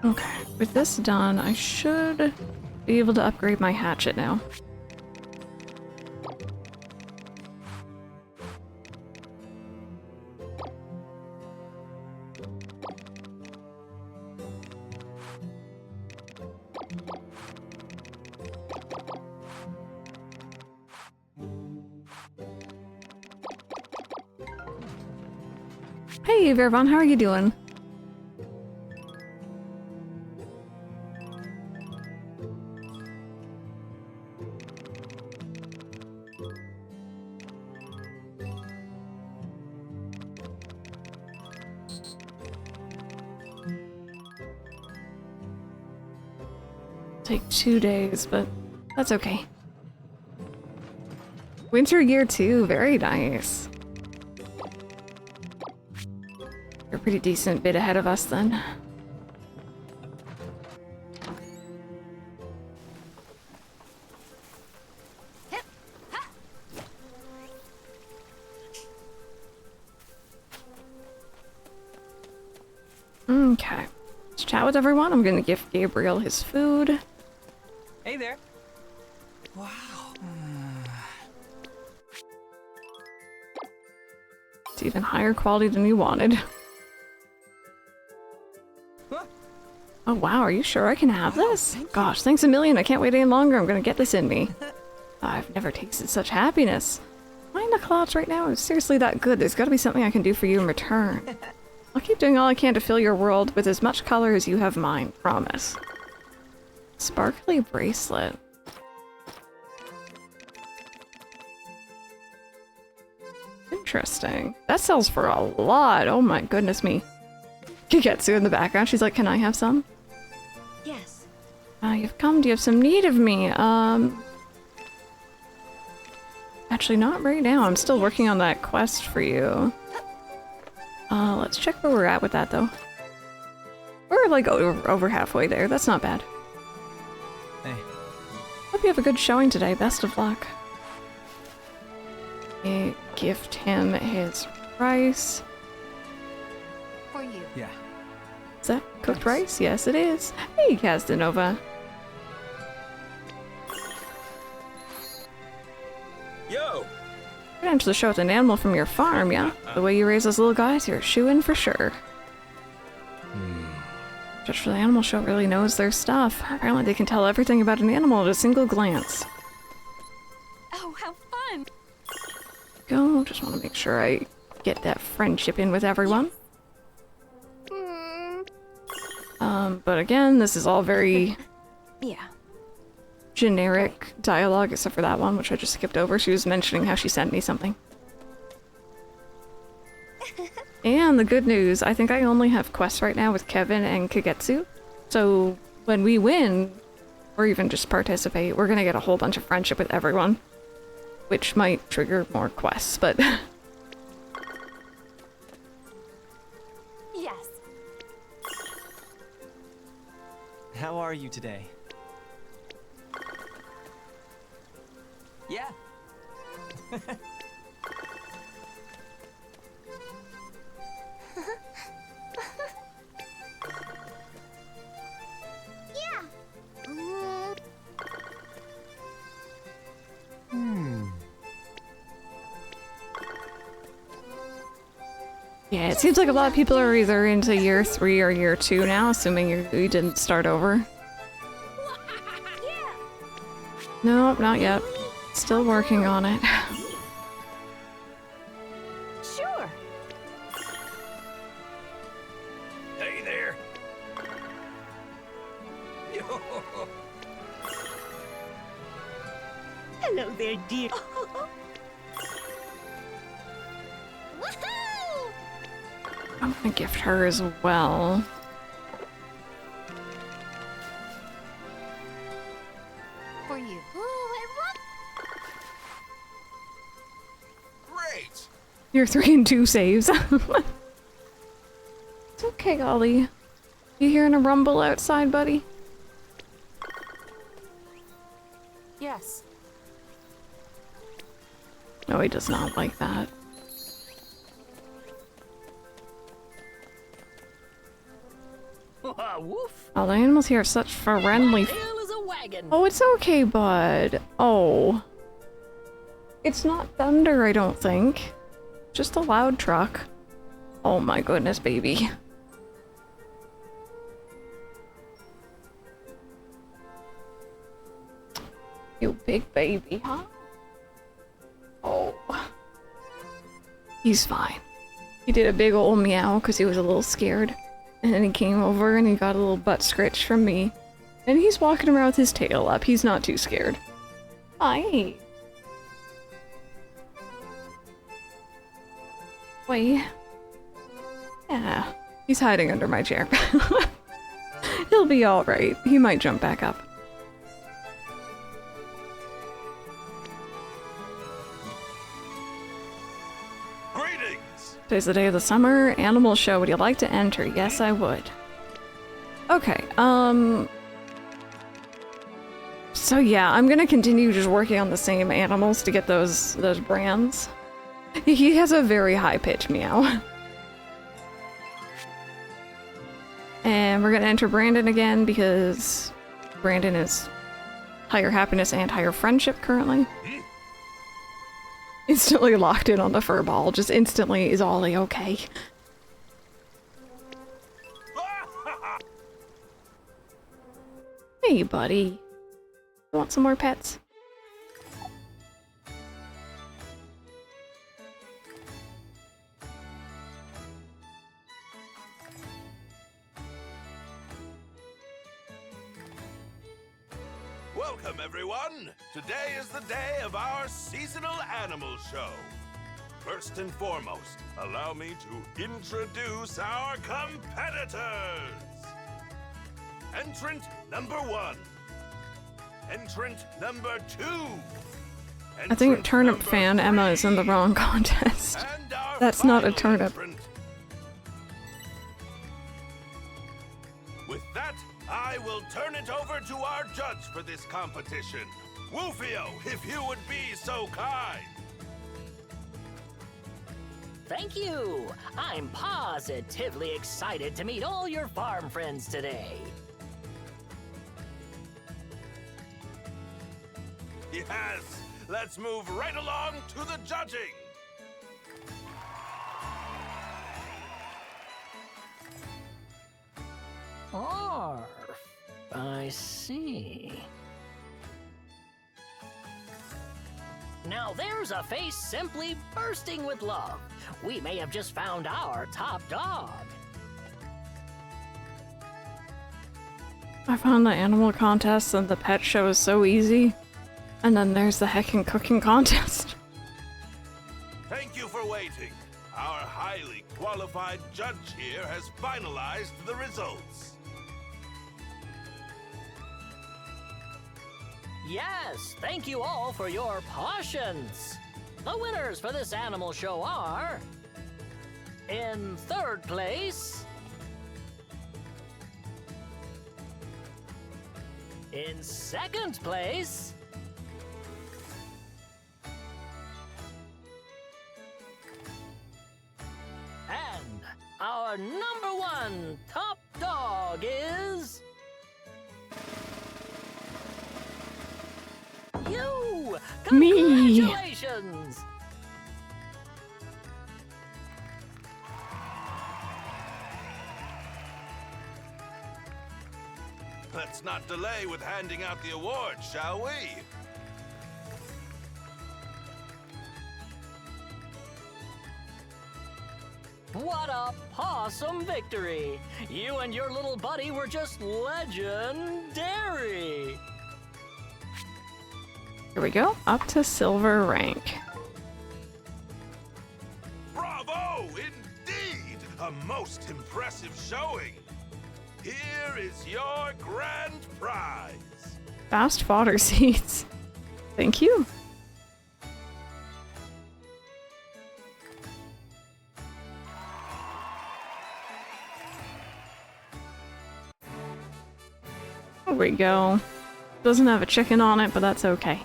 Okay, with this done, I should be able to upgrade my hatchet now. Hey, Vervon, how are you doing? take 2 days, but that's okay. Winter Year 2, very nice. You're a pretty decent bit ahead of us then. Okay. Let's chat with everyone. I'm gonna give Gabriel his food. Hey there. Wow. It's even higher quality than you wanted. Huh? Oh wow, are you sure I can have this? Gosh, thanks a million. I can't wait any longer. I'm gonna get this in me. I've never tasted such happiness. Mine the clouds right now is seriously that good. There's gotta be something I can do for you in return. I'll keep doing all I can to fill your world with as much color as you have mine, promise. Sparkly bracelet. Interesting. That sells for a lot. Oh my goodness me. Kigetsu in the background. She's like, can I have some? Yes. You've come. Do you have some need of me? Actually, not right now. I'm still working on that quest for you. Let's check where we're at with that, though. We're like over halfway there. That's not bad. Hey. Hope you have a good showing today. Best of luck. Okay, gift him his rice. For you. Yeah. Is that cooked rice? Yes, it is. Hey, Castanova. Yo. You're into the show with an animal from your farm, yeah? The way you raise those little guys, you're a shoo-in for sure. Judge for the animal show really knows their stuff. Apparently they can tell everything about an animal at a single glance. Oh, how fun! Go, just want to make sure I get that friendship in with everyone. But again, this is all very Yeah. generic dialogue, except for that one, which I just skipped over. She was mentioning how she sent me something. And the good news, I think I only have quests right now with Kevin and Kagetsu. So when we win, or even just participate, we're gonna get a whole bunch of friendship with everyone. Which might trigger more quests, but... Yes. How are you today? Yeah. Yeah, it seems like a lot of people are either into year 3 or year 2 now, assuming you didn't start over. No, not yet. Still working on it. Sure. Hey there. Yo. Hello there, dear. I'm gonna gift her as well. For you. Great. You're 3 and 2 saves. It's okay, Ollie. You hearing a rumble outside, buddy? Yes. No, he does not like that. Woof. All the animals here are such friendly. Tail is a wagon. Oh, it's okay, bud. Oh. It's not thunder, I don't think. Just a loud truck. Oh my goodness, baby. You big baby, huh? Oh. He's fine. He did a big old meow because he was a little scared. And then he came over and he got a little butt scritch from me. And he's walking around with his tail up. He's not too scared. Hi. Wait. Yeah. He's hiding under my chair. He'll be alright. He might jump back up. Today's the day of the summer animal show. Would you like to enter? Yes, I would. Okay, so yeah, I'm gonna continue just working on the same animals to get those brands. He has a very high pitch meow. And we're gonna enter Brandon again because Brandon is higher happiness and higher friendship currently. Instantly locked in on the fur ball, just instantly is Ollie okay. Hey buddy. You want some more pets? Welcome, everyone! Today is the day of our seasonal animal show. First and foremost, allow me to introduce our competitors! Entrant number 1. Entrant number 2. I think turnip fan Emma is in the wrong contest. That's not a turnip. With that, I will turn it over to our judge for this competition. Woofio, if you would be so kind. Thank you! I'm positively excited to meet all your farm friends today. Yes, let's move right along to the judging. Arf, I see. Now there's a face simply bursting with love. We may have just found our top dog. I found the animal contest and the pet show is so easy. And then there's the heckin' cooking contest. Thank you for waiting. Our highly qualified judge here has finalized the results. Yes, thank you all for your potions. The winners for this animal show are... in third place... in second place... and our number 1 top dog is... you! Me! Congratulations! Let's not delay with handing out the awards, shall we? What a possum victory! You and your little buddy were just legendary! Here we go, up to silver rank. Bravo, indeed! A most impressive showing. Here is your grand prize. Fast fodder seeds. Thank you. There we go. Doesn't have a chicken on it, but that's okay.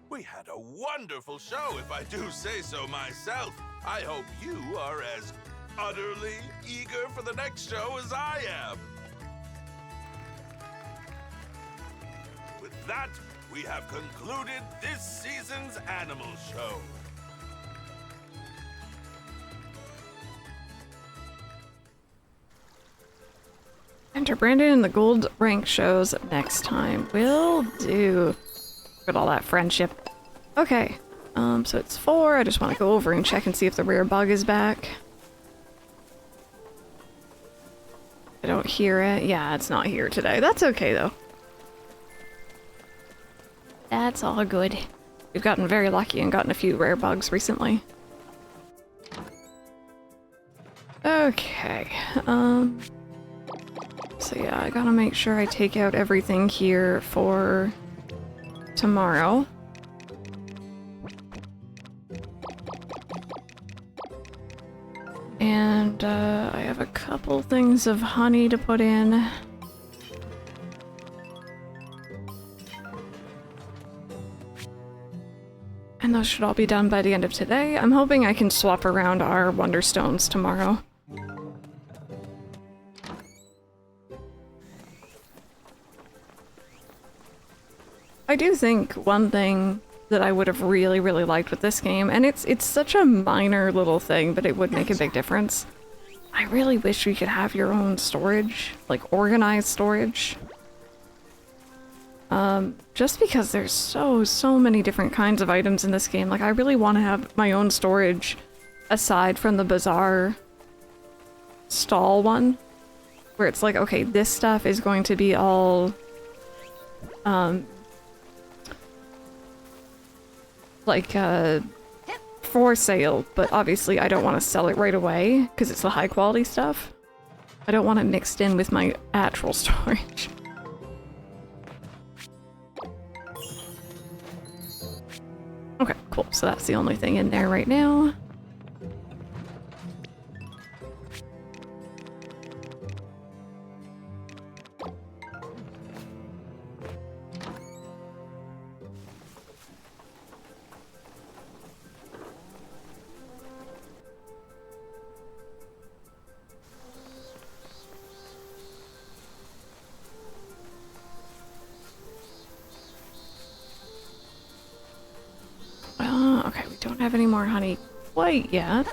We had a wonderful show, if I do say so myself. I hope you are as utterly eager for the next show as I am. With that, we have concluded this season's animal show. Enter Brandon in the gold rank shows next time. Will do. Look at all that friendship. Okay, so it's 4. I just want to go over and check and see if the rare bug is back. I don't hear it. Yeah, it's not here today. That's okay, though. That's all good. We've gotten very lucky and gotten a few rare bugs recently. Okay, so yeah, I gotta make sure I take out everything here for And I have a couple things of honey to put in. And those should all be done by the end of today. I'm hoping I can swap around our Wonderstones tomorrow. I do think one thing that I would have really, really liked with this game, and it's such a minor little thing, but it would make a big difference. I really wish we could have your own storage, like organized storage. Just because there's so many different kinds of items in this game. Like, I really want to have my own storage aside from the bazaar stall one, where it's like, okay, this stuff is going to be all, for sale, but obviously I don't want to sell it right away because it's the high quality stuff. I don't want it mixed in with my actual storage. Okay, cool. So that's the only thing in there right now. Okay, we don't have any more honey quite yet.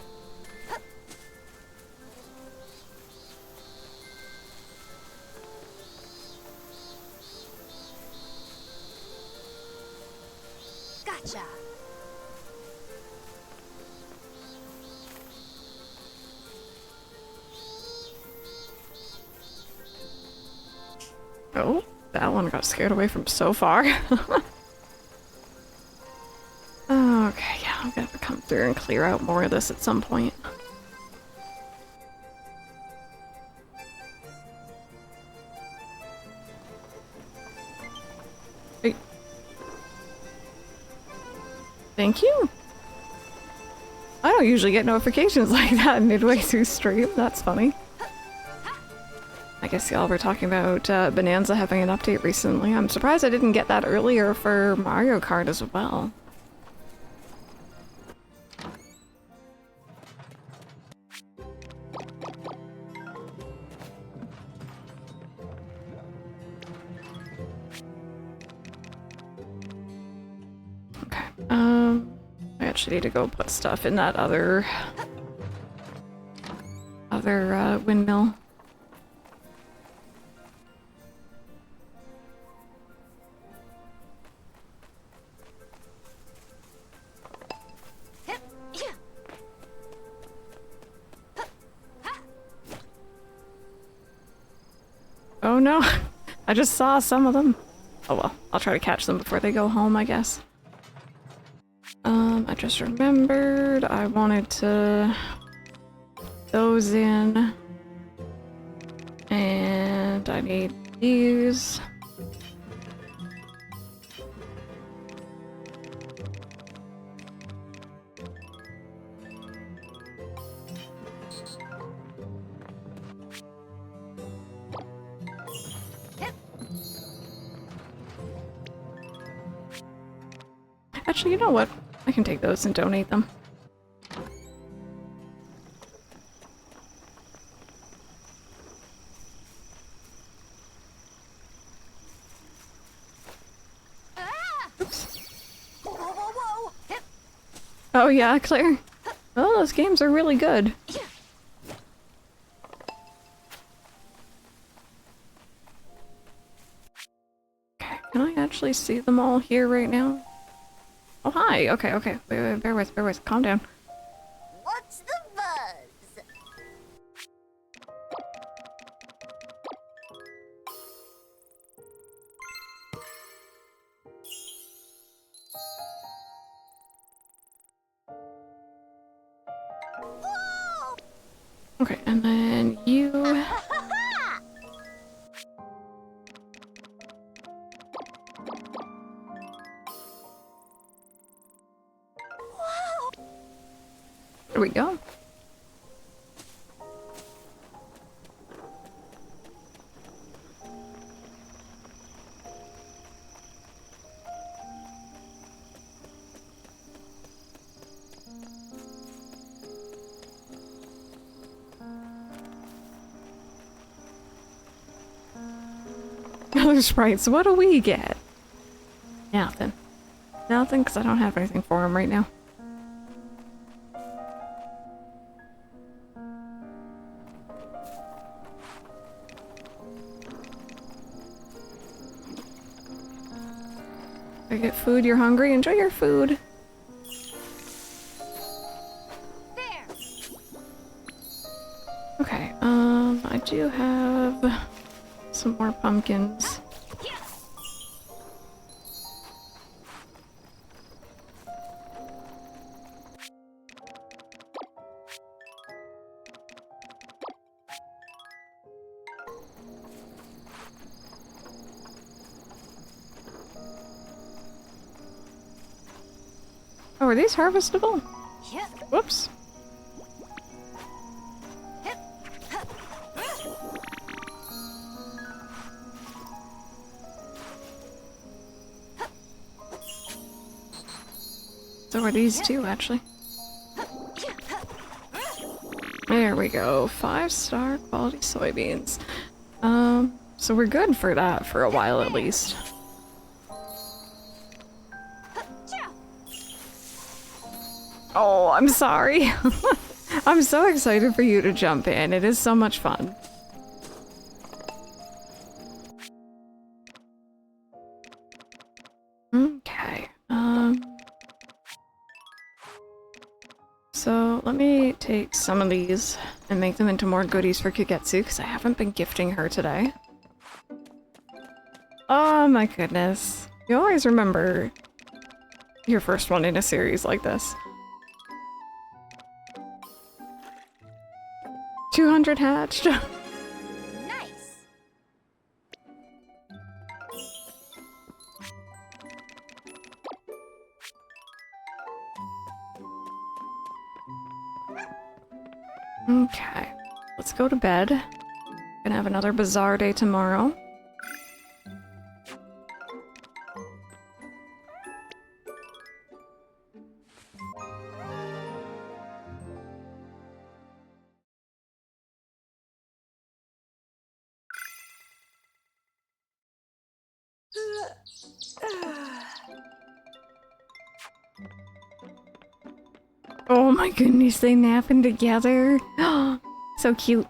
Gotcha. Oh, that one got scared away from so far. Okay, yeah, I'm gonna have to come through and clear out more of this at some point. Hey. Thank you. I don't usually get notifications like that midway through stream. That's funny. I guess y'all were talking about Bonanza having an update recently. I'm surprised I didn't get that earlier for Mario Kart as well. I actually need to go put stuff in that other windmill. Oh no, I just saw some of them. Oh well, I'll try to catch them before they go home, I guess. I just remembered I wanted to put those in, and I need these. Actually, you know what? I can take those and donate them. Oops. Whoa, whoa, whoa! Hip. Oh yeah, Claire? Oh, those games are really good. Okay, can I actually see them all here right now? Oh, hi. Okay, okay. Wait, bear with. Calm down. What's the buzz? Whoa! Okay, and then you... There we go. Other sprites, what do we get? Nothing. Nothing, because I don't have anything for him right now. I get food, you're hungry, enjoy your food. There. Okay, I do have some more pumpkins. Oh, are these harvestable? Yep. Whoops. So are these two, actually. There we go. 5-star quality soybeans. So we're good for that for a while at least. Oh, I'm sorry. I'm so excited for you to jump in. It is so much fun. Okay. So let me take some of these and make them into more goodies for Kagetsu because I haven't been gifting her today. Oh my goodness. You always remember your first one in a series like this. 200 hatched. Nice. Okay, let's go to bed. Gonna have another bazaar day tomorrow. Oh my goodness, they napping together. So cute.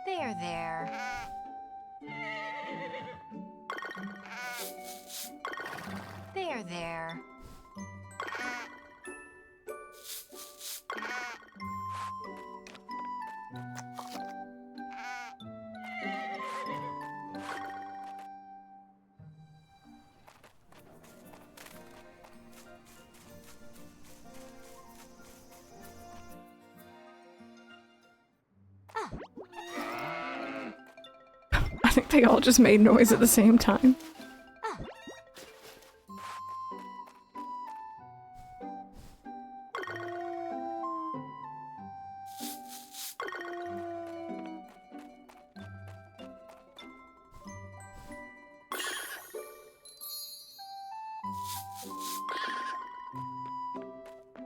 There, there. There, there. I think they all just made noise at the same time.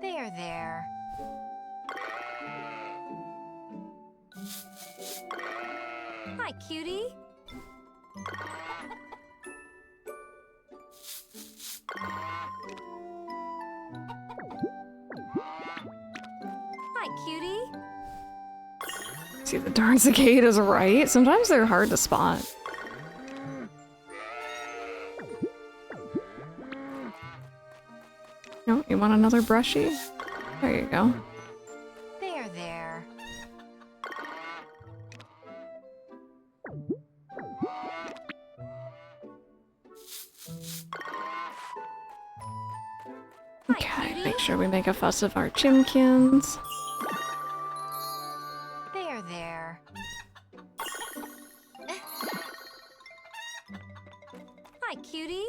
There, there. Hi, cutie. Hi, cutie. See, the darn cicadas, right? Sometimes they're hard to spot. No, you want another brushie? There you go. There, there. Okay, make sure we make a fuss of our chimkins. There, there. Hi, cutie.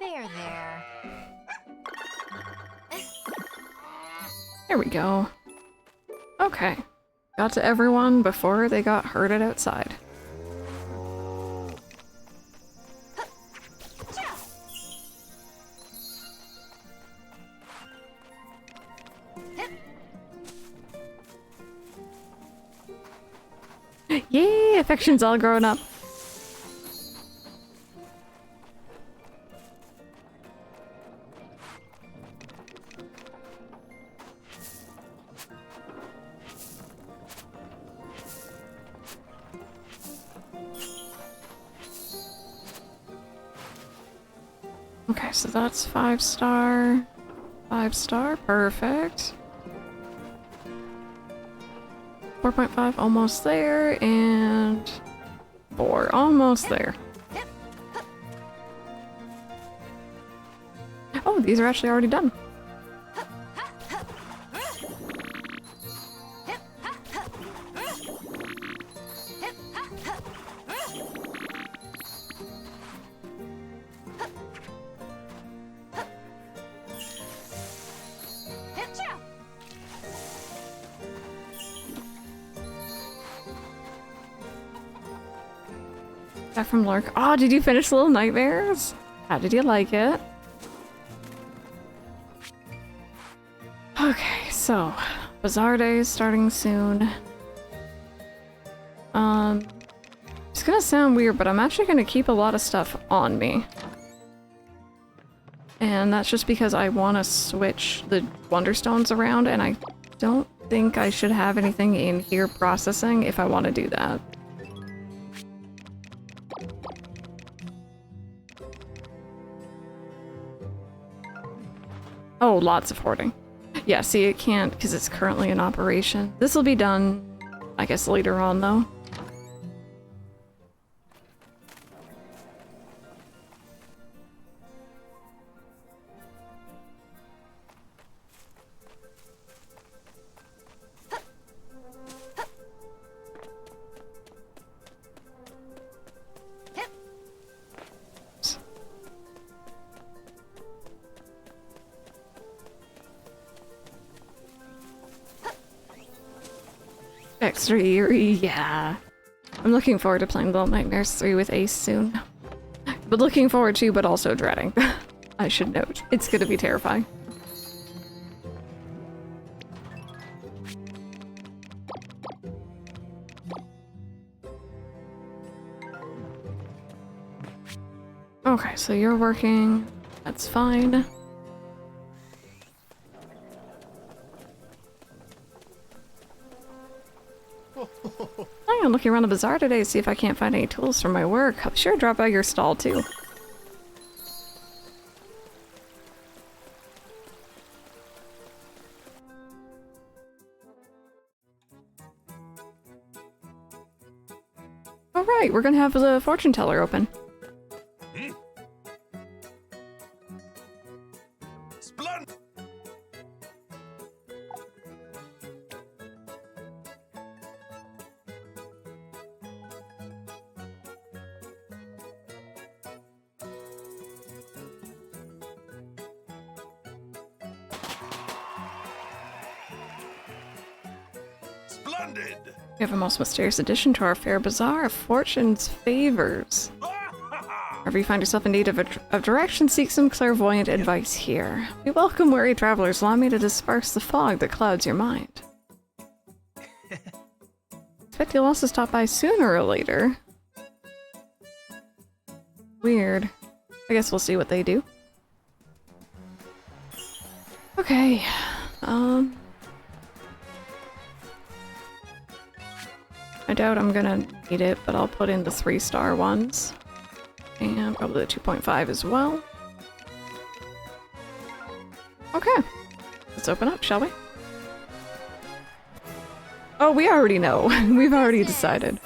There, there. There we go. Okay. Got to everyone before they got herded outside. Yay! Affection's all grown up. Okay, so that's 5-star. 5-star, perfect. 4.5, almost there, and 4, almost there. Oh, these are actually already done. Back from Lurk. Oh, did you finish Little Nightmares? How did you like it? Okay, so Bazaar Day is starting soon. It's gonna sound weird, but I'm actually gonna keep a lot of stuff on me. And that's just because I want to switch the Wonderstones around, and I don't think I should have anything in here processing if I want to do that. Oh, lots of hoarding. Yeah, see, it can't because it's currently in operation. This will be done, I guess, later on, though. Extra eerie, yeah. I'm looking forward to playing Little Nightmares 3 with Ace soon. But looking forward to, but also dreading. I should note. It's gonna be terrifying. Okay, so you're working. That's fine. I'm looking around the bazaar today to see if I can't find any tools for my work. I'll be sure to drop by your stall too. Alright, we're gonna have the fortune teller open. Splendid! Splendid! We have a most mysterious addition to our fair bazaar of fortune's favors. Wherever you find yourself in need of direction, seek some clairvoyant advice here. We welcome weary travelers. Allow me to disperse the fog that clouds your mind. Expect you'll also stop by sooner or later. Weird. I guess we'll see what they do. Okay. I doubt I'm gonna need it, but I'll put in the 3-star ones. And probably the 2.5 as well. Okay. Let's open up, shall we? Oh, we already know. We've already decided.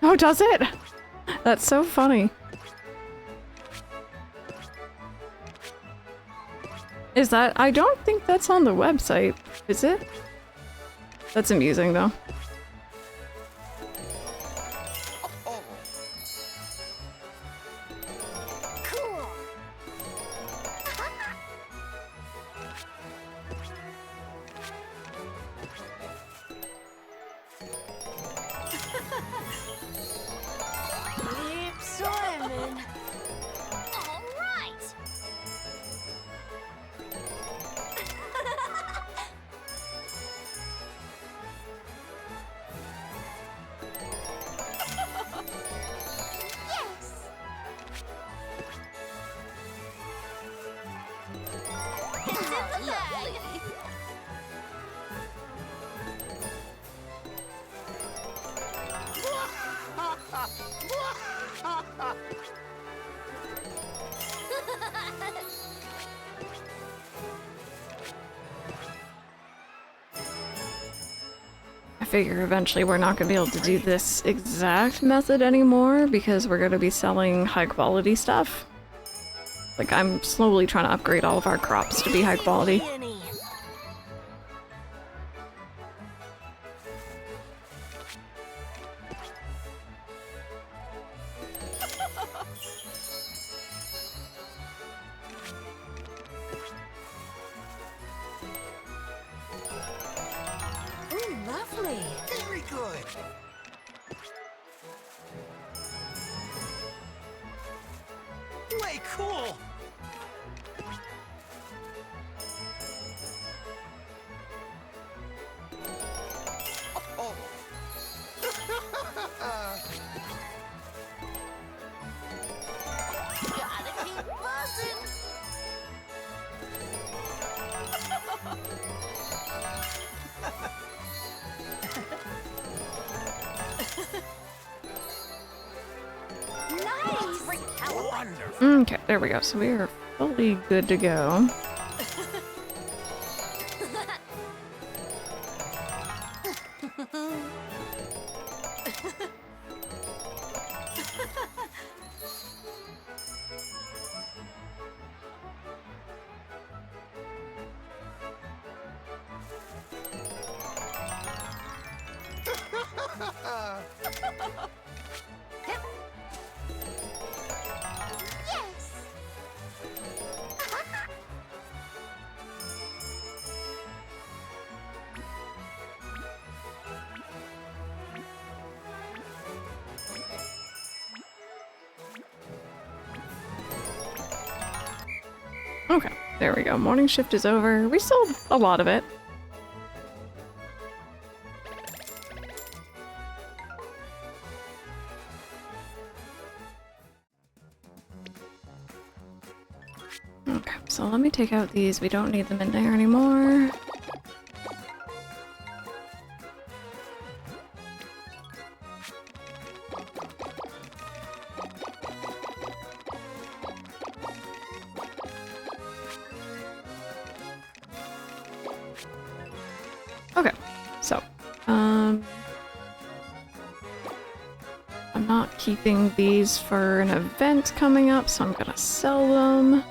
Oh, does it? That's so funny. Is that? I don't think that's on the website, is it? That's amusing, though. Keep swimming. All right. Yes. It's in the bag. I figure eventually we're not going to be able to do this exact method anymore because we're going to be selling high quality stuff. Like, I'm slowly trying to upgrade all of our crops to be high quality. Ooh, lovely. Very good. Way cool. Oh. Gotta keep buzzing. Nice. Wonderful. Okay, there we go. So we are fully good to go. Yes. Okay, there we go. Morning shift is over. We sold a lot of it. Okay, so let me take out these. We don't need them in there anymore. Okay, so, I'm not keeping these for an event coming up, so I'm gonna sell them.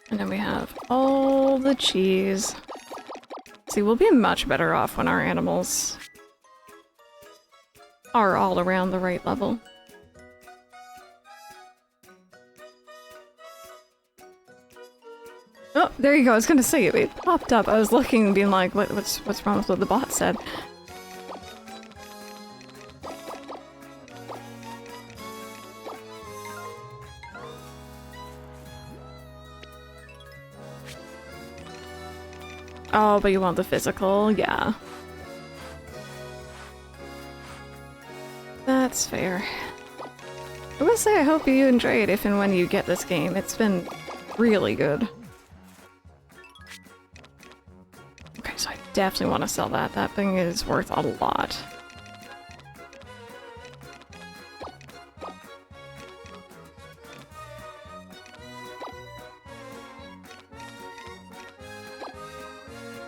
And then we have all the cheese. See, we'll be much better off when our animals are all around the right level. Oh, there you go. I was gonna say it popped up. I was looking and being like, what's wrong with what the bot said? Oh, but you want the physical? Yeah. That's fair. I will say I hope you enjoy it if and when you get this game. It's been really good. Okay, so I definitely want to sell that. That thing is worth a lot.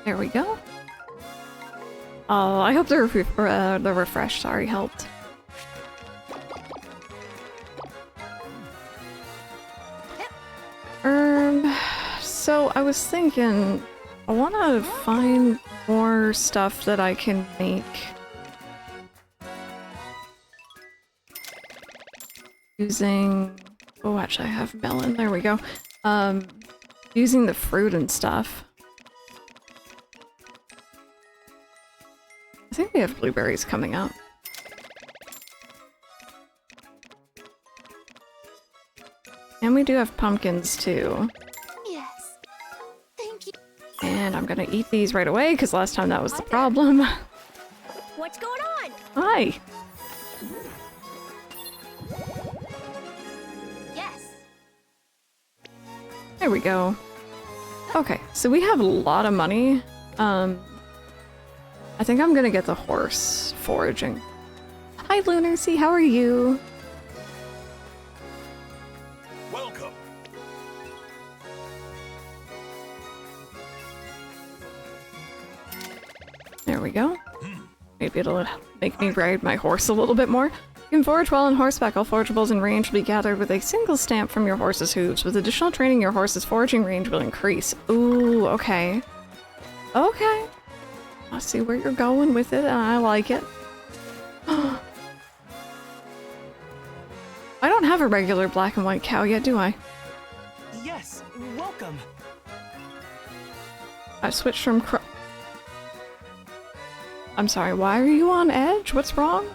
There we go. Oh, I hope the refresh, sorry, helped. So I was thinking, I want to find more stuff that I can make. Using... Oh, actually I have melon. There we go. Using the fruit and stuff. I think we have blueberries coming up. And we do have pumpkins too. Yes. Thank you. And I'm gonna eat these right away because last time that was the problem. What's going on? Hi! Yes. There we go. Okay, so we have a lot of money. I think I'm gonna get the horse foraging. Hi Lunacy, how are you? Welcome. There we go. Maybe it'll make me ride my horse a little bit more. You can forage while on horseback. All forageables in range will be gathered with a single stamp from your horse's hooves. With additional training, your horse's foraging range will increase. Ooh, okay. Okay. I see where you're going with it, and I like it. I don't have a regular black and white cow yet, do I? Yes, welcome. I switched from I'm sorry, why are you on edge? What's wrong?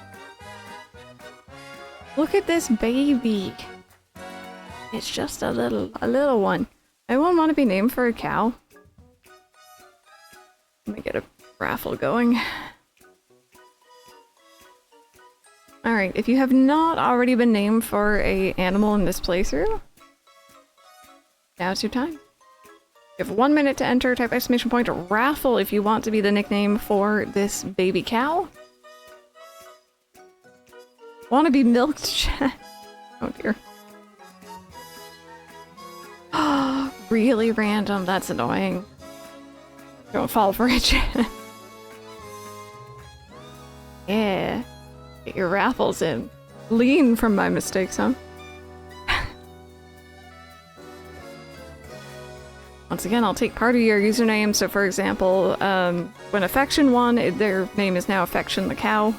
Look at this baby. It's just a little one. Anyone want to be named for a cow? Let me get a raffle going. Alright, if you have not already been named for a animal in this playthrough, now's your time. You have 1 minute to enter, type exclamation point raffle if you want to be the nickname for this baby cow. Want to be milked, chat? Oh dear. Really random, that's annoying. Don't fall for it, chat. Yeah. Get your raffles in. Lean from my mistakes, huh? Once again, I'll take part of your username. So for example, when Affection won, their name is now Affection the Cow.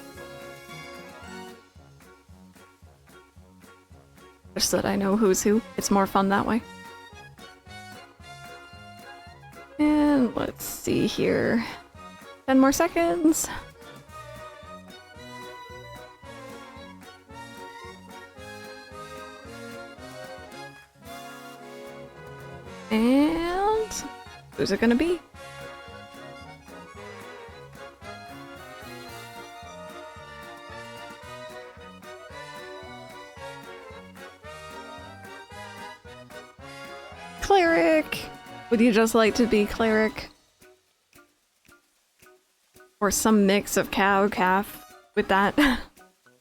Just so that I know who's who. It's more fun that way. And let's see here. 10 more seconds. And who's it gonna be? Cleric! Would you just like to be cleric? Or some mix of cow, calf with that?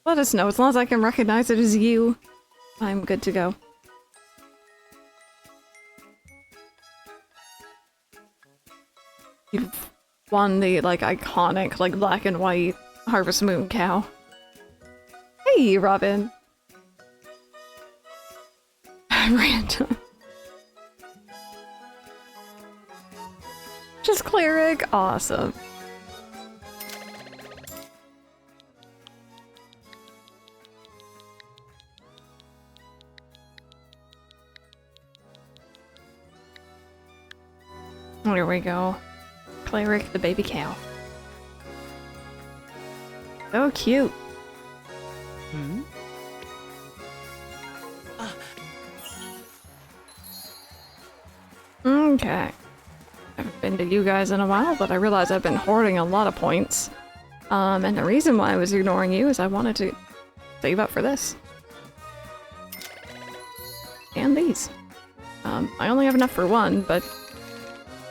Let us know. As long as I can recognize it as you, I'm good to go. You've won the, like, iconic, like, black and white Harvest Moon cow. Hey, Robin! Random. Just cleric? Awesome. There we go. Cleric the baby cow. So cute. Hmm? Okay. I haven't been to you guys in a while, but I realize I've been hoarding a lot of points. And the reason why I was ignoring you is I wanted to save up for this. And these. I only have enough for one, but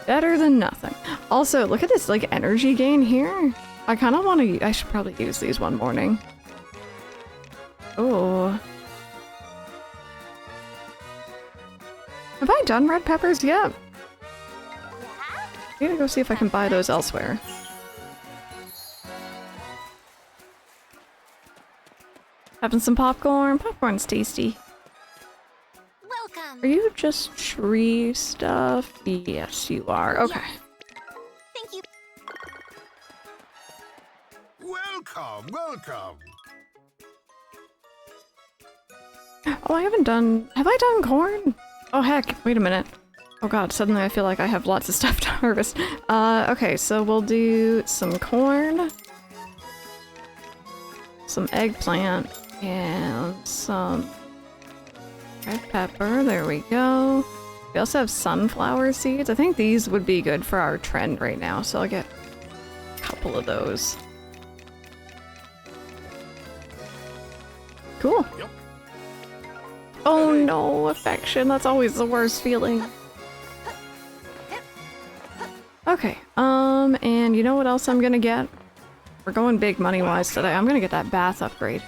better than nothing. Also, look at this, like, energy gain here. I kind of want to... I should probably use these one morning. Oh. Have I done red peppers yet? I'm gonna go see if I can buy those elsewhere. Having some popcorn? Popcorn's tasty. Welcome. Are you just tree stuff? Yes, you are. Okay. Welcome, welcome. Oh, I haven't done... Have I done corn? Oh, heck. Wait a minute. Oh god, suddenly I feel like I have lots of stuff to harvest. Okay, so we'll do some corn, some eggplant, and some red pepper. There we go. We also have sunflower seeds. I think these would be good for our trend right now, so I'll get a couple of those. Cool. Yep. Oh no, affection. That's always the worst feeling. Okay, and you know what else I'm gonna get? We're going big money-wise today. I'm gonna get that bath upgrade.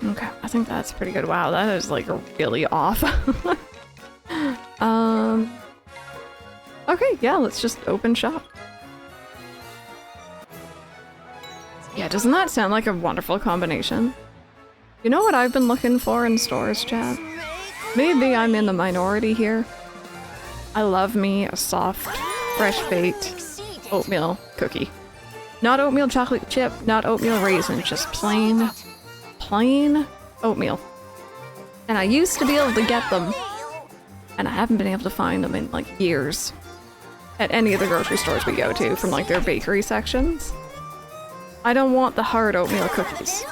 Okay, I think that's pretty good. Wow, that is like really off. Okay, yeah, let's just open shop. Yeah, doesn't that sound like a wonderful combination? You know what I've been looking for in stores, chat? Maybe I'm in the minority here. I love me a soft, fresh-baked oatmeal cookie. Not oatmeal chocolate chip, not oatmeal raisin, just plain oatmeal. And I used to be able to get them, and I haven't been able to find them in like years. At any of the grocery stores we go to, from like their bakery sections. I don't want the hard oatmeal cookies.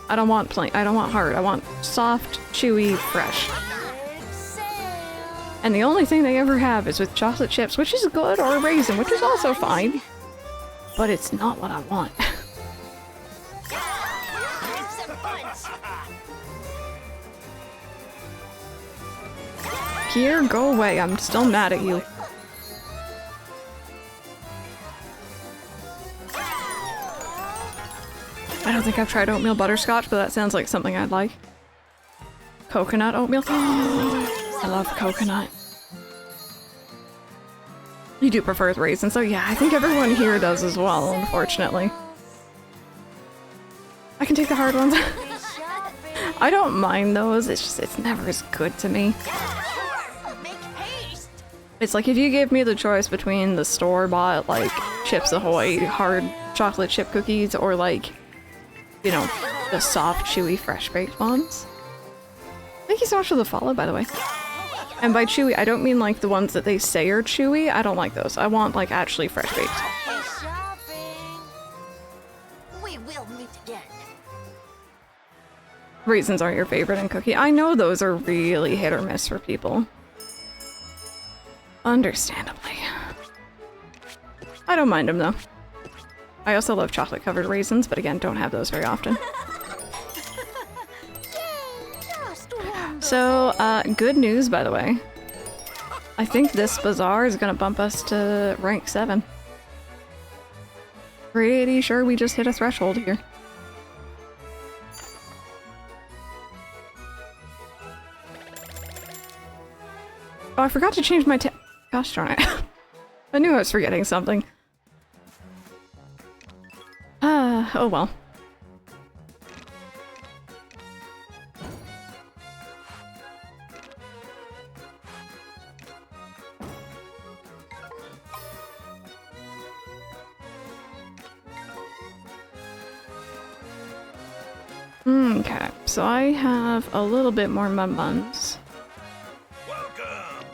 I don't want plain, I don't want hard, I want soft, chewy, fresh. And the only thing they ever have is with chocolate chips, which is good, or raisin, which is also fine. But it's not what I want. Pierre, go away, I'm still mad at you. I don't think I've tried oatmeal butterscotch, but that sounds like something I'd like. Coconut oatmeal? I love coconut. You do prefer the raisin, so yeah, I think everyone here does as well, unfortunately. I can take the hard ones. I don't mind those, it's just, it's never as good to me. It's like if you gave me the choice between the store-bought, like, Chips Ahoy hard chocolate chip cookies, or like, you know, the soft, chewy, fresh-baked ones. Thank you so much for the follow, by the way. And by chewy, I don't mean like the ones that they say are chewy. I don't like those. I want like actually fresh-baked. We will meet again. Raisins aren't your favorite in cookie. I know those are really hit or miss for people. Understandably. I don't mind them though. I also love chocolate-covered raisins, but again, don't have those very often. So, good news, by the way. I think this bazaar is gonna bump us to rank 7. Pretty sure we just hit a threshold here. Oh, I forgot to change my gosh darn it. I knew I was forgetting something. Oh well. Okay, so I have a little bit more buns. Welcome.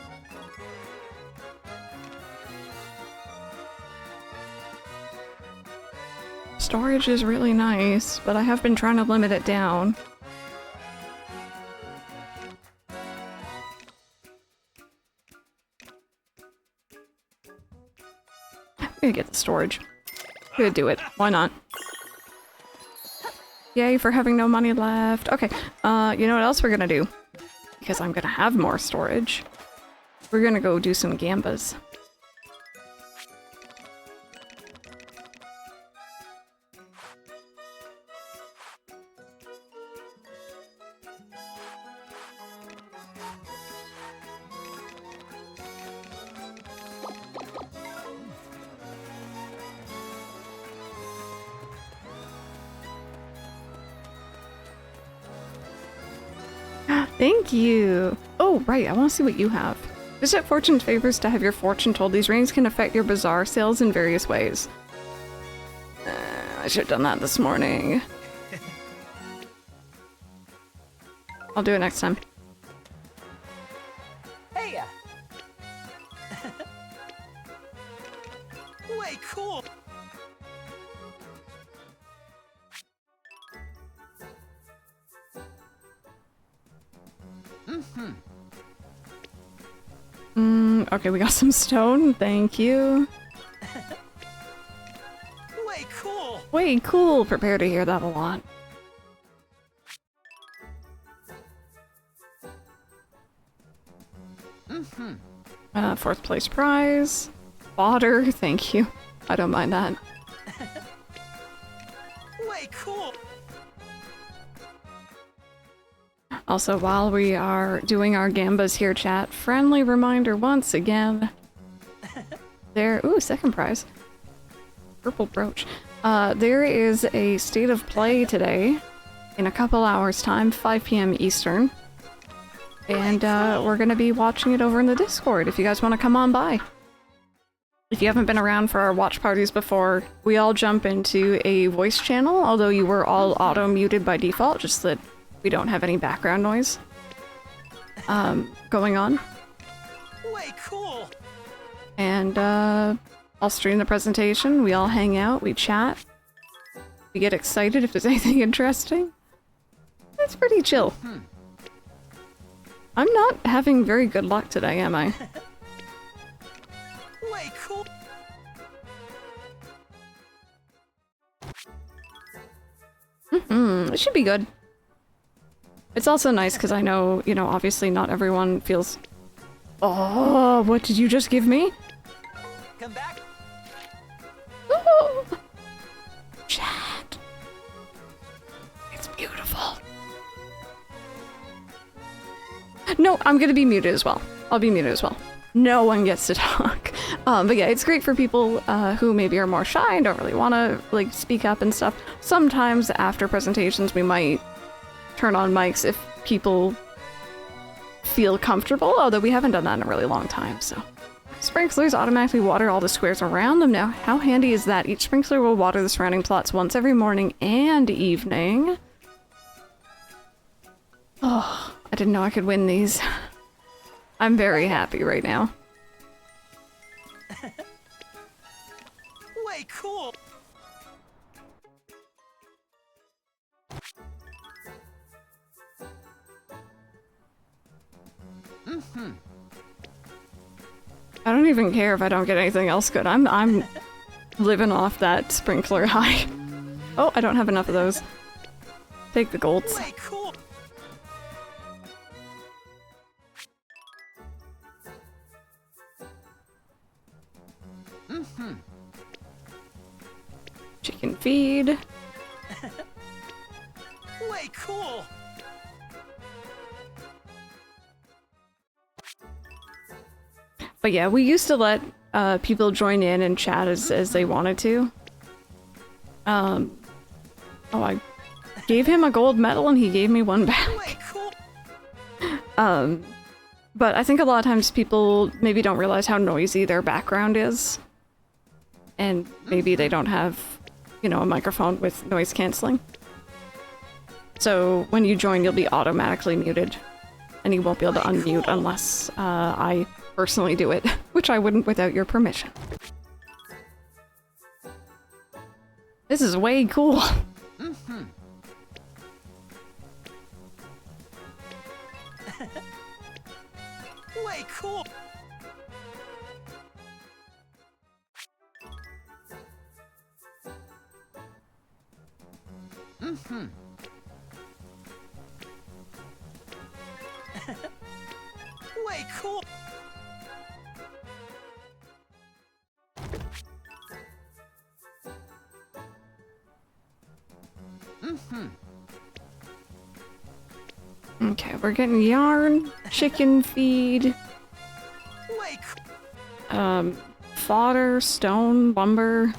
Storage is really nice, but I have been trying to limit it down. I'm gonna get the storage. I'm gonna do it. Why not? Yay for having no money left. Okay, you know what else we're gonna do? Because I'm gonna have more storage. We're gonna go do some gambas. Thank you. Oh, right. I want to see what you have. Visit Fortune Favors to have your fortune told. These rings can affect your bazaar sales in various ways. I should have done that this morning. I'll do it next time. Hey! Way cool. Okay, we got some stone. Thank you. Way cool. Way cool. Prepare to hear that a lot. Fourth place prize. Fodder. Thank you. I don't mind that. Way cool. Also, while we are doing our gambas here, chat, friendly reminder once again. There, ooh, second prize. Purple brooch. There is a state of play today in a couple hours time, 5 p.m. Eastern. And we're gonna be watching it over in the Discord if you guys want to come on by. If you haven't been around for our watch parties before, we all jump into a voice channel, although you were all auto-muted by default, just that we don't have any background noise going on. Way cool. And I'll stream the presentation, we all hang out, we chat, we get excited if there's anything interesting. It's pretty chill. I'm not having very good luck today, am I? Way cool. It should be good. It's also nice because I know, you know, obviously not everyone feels... Oh, what did you just give me? Come back. Oh, chat. It's beautiful. No, I'm gonna be muted as well. I'll be muted as well. No one gets to talk. But yeah, it's great for people who maybe are more shy and don't really want to like speak up and stuff. Sometimes after presentations we might turn on mics if people feel comfortable, although we haven't done that in a really long time, so. Sprinklers automatically water all the squares around them now. How handy is that? Each sprinkler will water the surrounding plots once every morning and evening. Oh, I didn't know I could win these. I'm very happy right now. Way cool. I don't even care if I don't get anything else good. I'm living off that sprinkler high. Oh, I don't have enough of those. Take the golds. Way cool. Chicken feed. Way cool. But yeah, we used to let people join in and chat as they wanted to. Oh, I gave him a gold medal and he gave me one back. Way cool. But I think a lot of times people maybe don't realize how noisy their background is. And maybe they don't have, you know, a microphone with noise canceling. So when you join, you'll be automatically muted. And you won't be able to unmute unless I personally do it, which I wouldn't without your permission. This is way cool. Way cool. Way cool. Okay, we're getting yarn, chicken feed, Way cool. fodder, stone, lumber,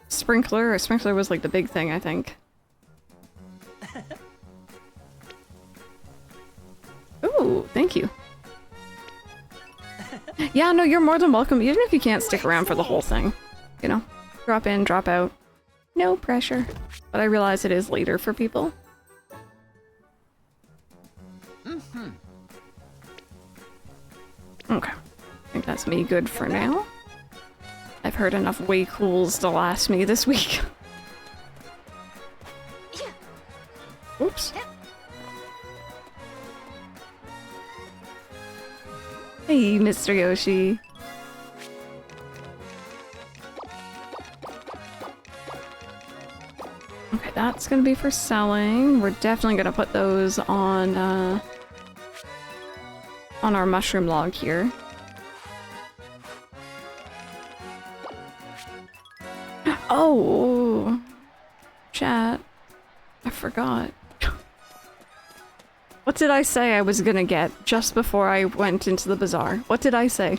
sprinkler. A sprinkler was like the big thing, I think. Oh, thank you. Yeah, no, you're more than welcome, even if you can't stick around for the whole thing. You know, drop in, drop out. No pressure. But I realize it is later for people. Okay. I think that's me good for now. I've heard enough way cools to last me this week. Oops. Hey, Mr. Yoshi. Okay, that's gonna be for selling. We're definitely gonna put those on our mushroom log here. Oh, chat. I forgot. What did I say I was gonna get just before I went into the bazaar? What did I say?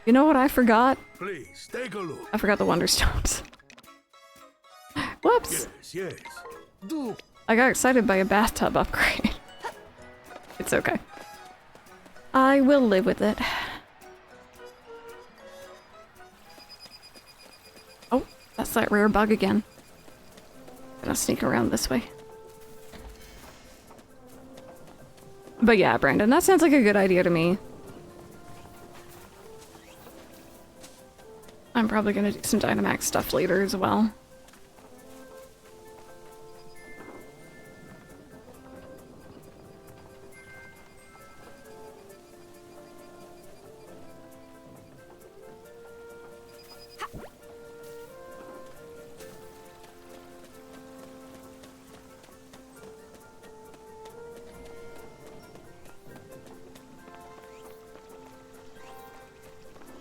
You know what I forgot? Please take a look. I forgot the Wonder Stones. Whoops! Yes. Do. I got excited by a bathtub upgrade. It's okay. I will live with it. Oh, that's that rare bug again. Gonna sneak around this way. But yeah, Brandon, that sounds like a good idea to me. I'm probably gonna do some Dynamax stuff later as well.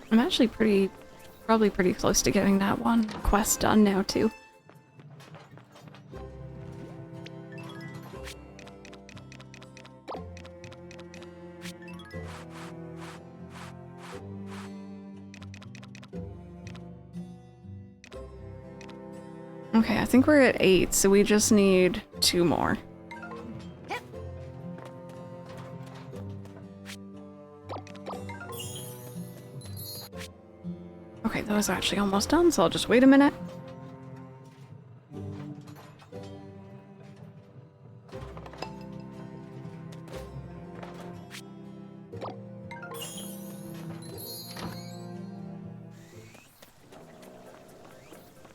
I'm actually probably pretty close to getting that one quest done now too. Okay, I think we're at 8, so we just need 2 more. Okay, that was actually almost done, so I'll just wait a minute.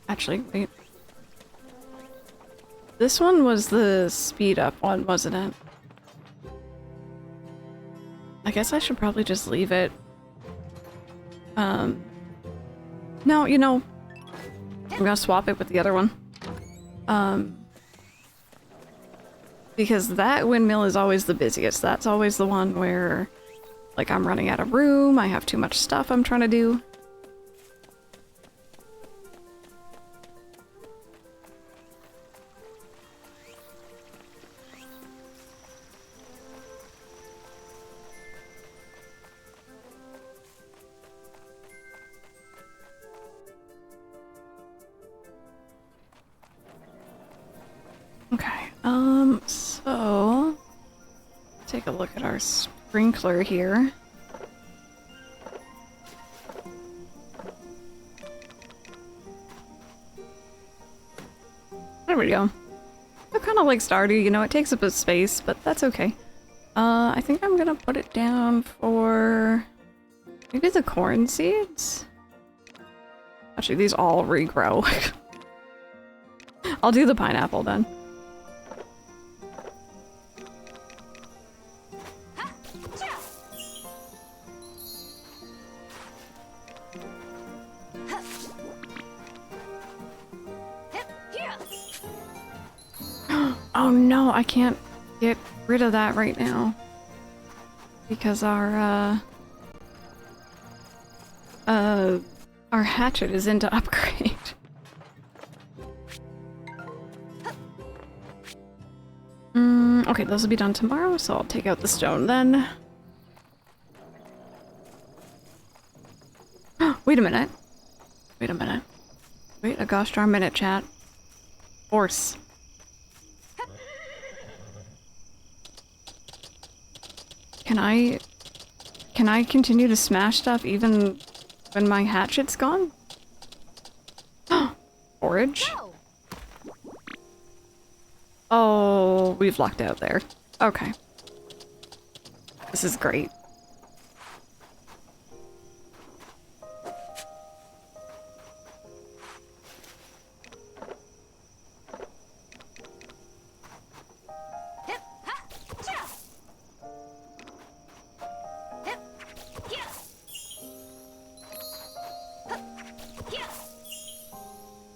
Actually, wait. This one was the speed up one, wasn't it? I guess I should probably just leave it. No, you know, I'm gonna swap it with the other one. Because that windmill is always the busiest. That's always the one where, like, I'm running out of room, I have too much stuff I'm trying to do. Okay, so take a look at our sprinkler here. There we go. They're kind of like Stardew, you know, it takes up a space, but that's okay. I think I'm gonna put it down for maybe the corn seeds? Actually, these all regrow. I'll do the pineapple then. Oh no, I can't get rid of that right now. Because our hatchet is into upgrade. Okay, those will be done tomorrow, so I'll take out the stone then. Wait a minute. Wait a minute. Wait a gosh darn minute, chat. Horse. Can I continue to smash stuff even when my hatchet's gone? Forage? Oh, we've lucked out there. Okay. This is great.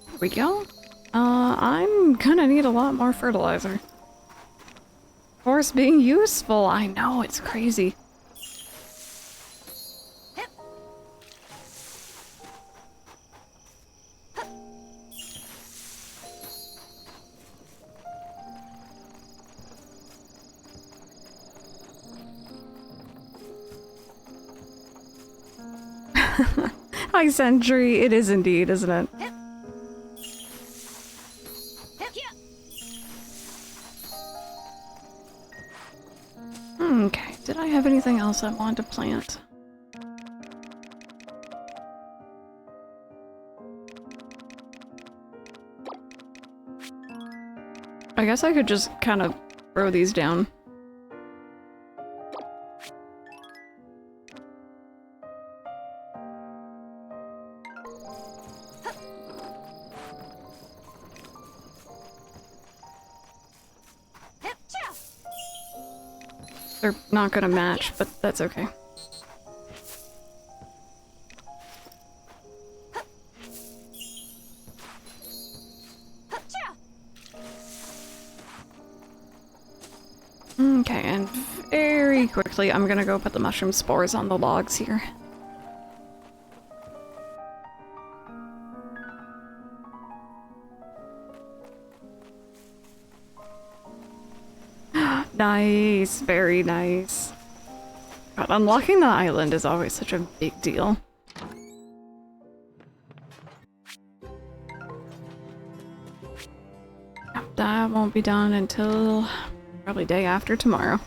Here we go. I'm gonna need a lot more fertilizer. Of course, being useful. I know, it's crazy. High Sentry, it is indeed, isn't it? Okay, did I have anything else I wanted to plant? I guess I could just kind of throw these down. They're not gonna match, but that's okay. Okay, and very quickly I'm gonna go put the mushroom spores on the logs here. Nice, very nice. God, unlocking the island is always such a big deal. That won't be done until probably day after tomorrow.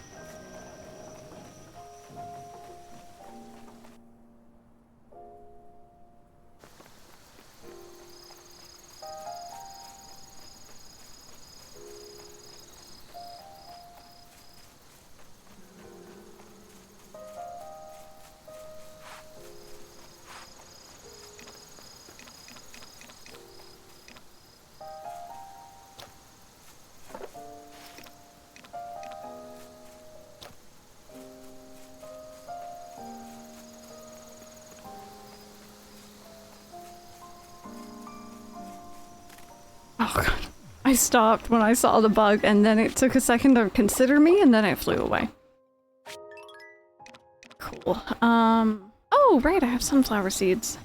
Oh god. I stopped when I saw the bug and then it took a second to consider me and then it flew away. Cool. Oh right, I have sunflower seeds.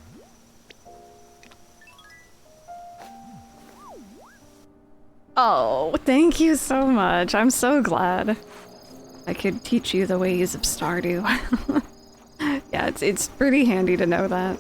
Oh, thank you so much. I'm so glad I could teach you the ways of Stardew. Yeah, it's pretty handy to know that.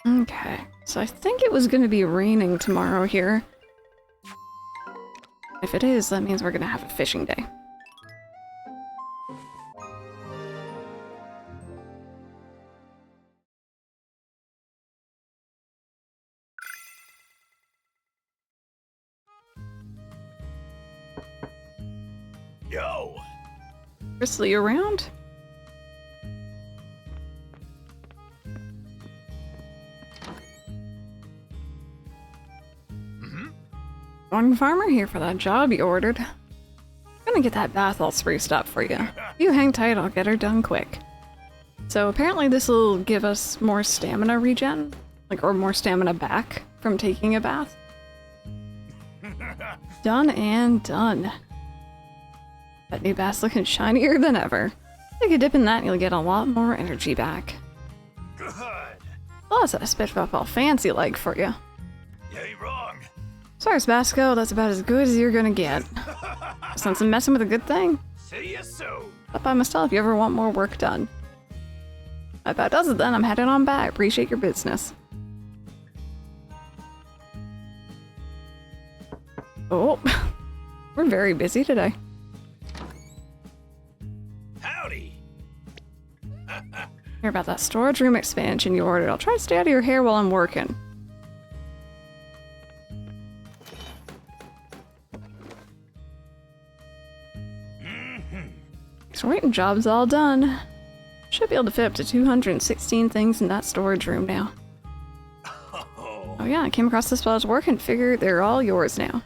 Okay, so I think it was gonna be raining tomorrow here. If it is, that means we're gonna have a fishing day. Yo! Grizzly around? One farmer here for that job you ordered. Gonna get that bath all spruced up for you. You hang tight, I'll get her done quick. So apparently this will give us more stamina regen, or more stamina back from taking a bath. Done and done. That new bath's looking shinier than ever. Take a dip in that and you'll get a lot more energy back. Good! Plus, I spit up all fancy like for you. You ain't wrong. Sorry, Spasco, that's about as good as you're gonna get. Since I'm messing with a good thing. See you soon. Stop by my stall if you ever want more work done. If that does it then, I'm heading on back. Appreciate your business. Oh, we're very busy today. Howdy. Hear about that storage room expansion you ordered. I'll try to stay out of your hair while I'm working. Sweet, job's all done. Should be able to fit up to 216 things in that storage room now. Oh yeah, I came across this while I was working. Figured they're all yours now.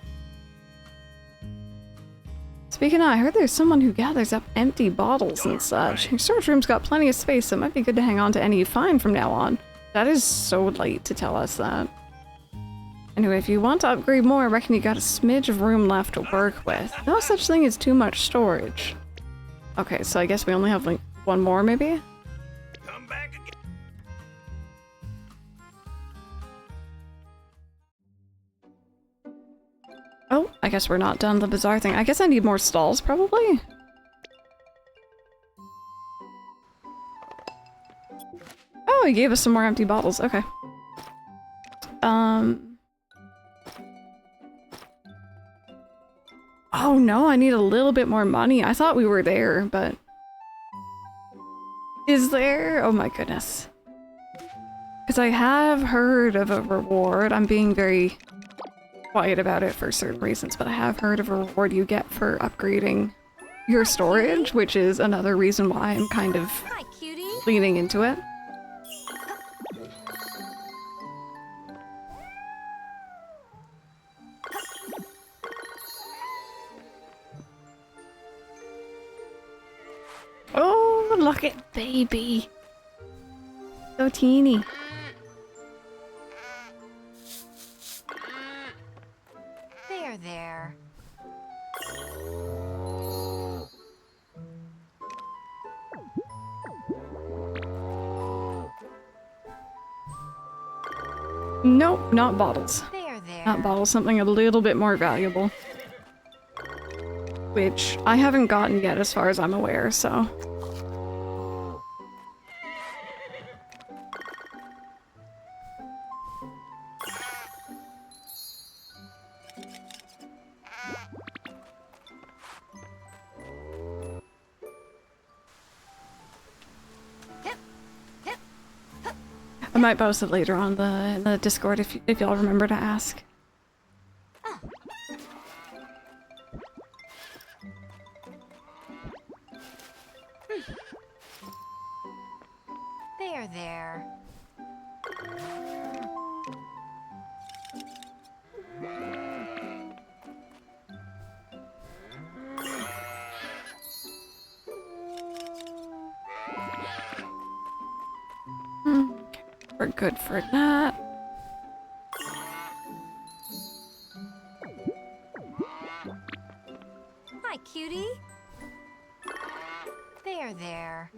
Speaking of, I heard there's someone who gathers up empty bottles and such. Your storage room's got plenty of space, so it might be good to hang on to any you find from now on. That is so late to tell us that. Anyway, if you want to upgrade more, I reckon you got a smidge of room left to work with. No such thing as too much storage. Okay, so I guess we only have like one more, maybe? Come back again. Oh, I guess we're not done the bazaar thing. I guess I need more stalls, probably? Oh, he gave us some more empty bottles. Okay. Oh no, I need a little bit more money. I thought we were there, but... Is there? Oh my goodness. Because I have heard of a reward. I'm being very quiet about it for certain reasons, but I have heard of a reward you get for upgrading your storage, which is another reason why I'm kind of Hi, cutie. leaning into it. Oh, look at baby. So teeny. There. Nope, not bottles. There. Not bottles, something a little bit more valuable. Which I haven't gotten yet as far as I'm aware, so... I might post it later on the Discord if y'all remember to ask. There. We're good for that. Hi, cutie. There.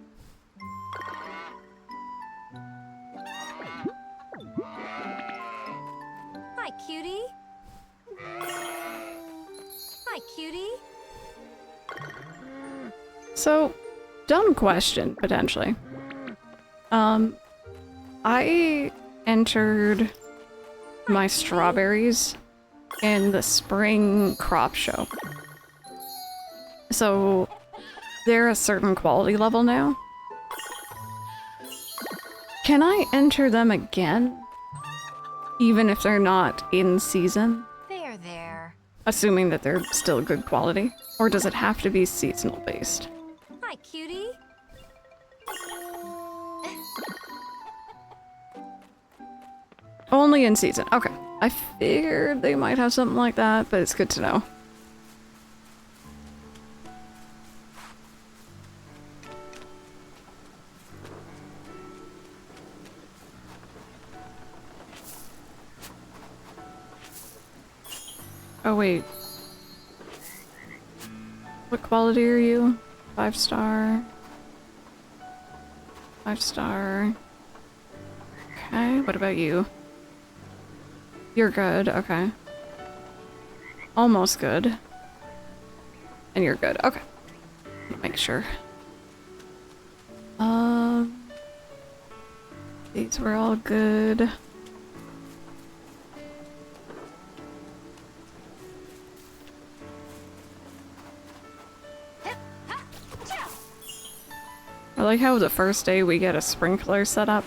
Hi, cutie. Hi, cutie. So, dumb question, potentially. I entered my strawberries in the spring crop show. So, they're a certain quality level now. Can I enter them again? Even if they're not in season? There. Assuming that they're still good quality? Or does it have to be seasonal based? Hi, cutie. Only in season. Okay. I figured they might have something like that, but it's good to know. Oh wait. What quality are you? 5-star. 5-star. Okay. Okay, what about you? You're good, okay. Almost good. And you're good, okay. Make sure. These were all good. I like how the first day we get a sprinkler set up.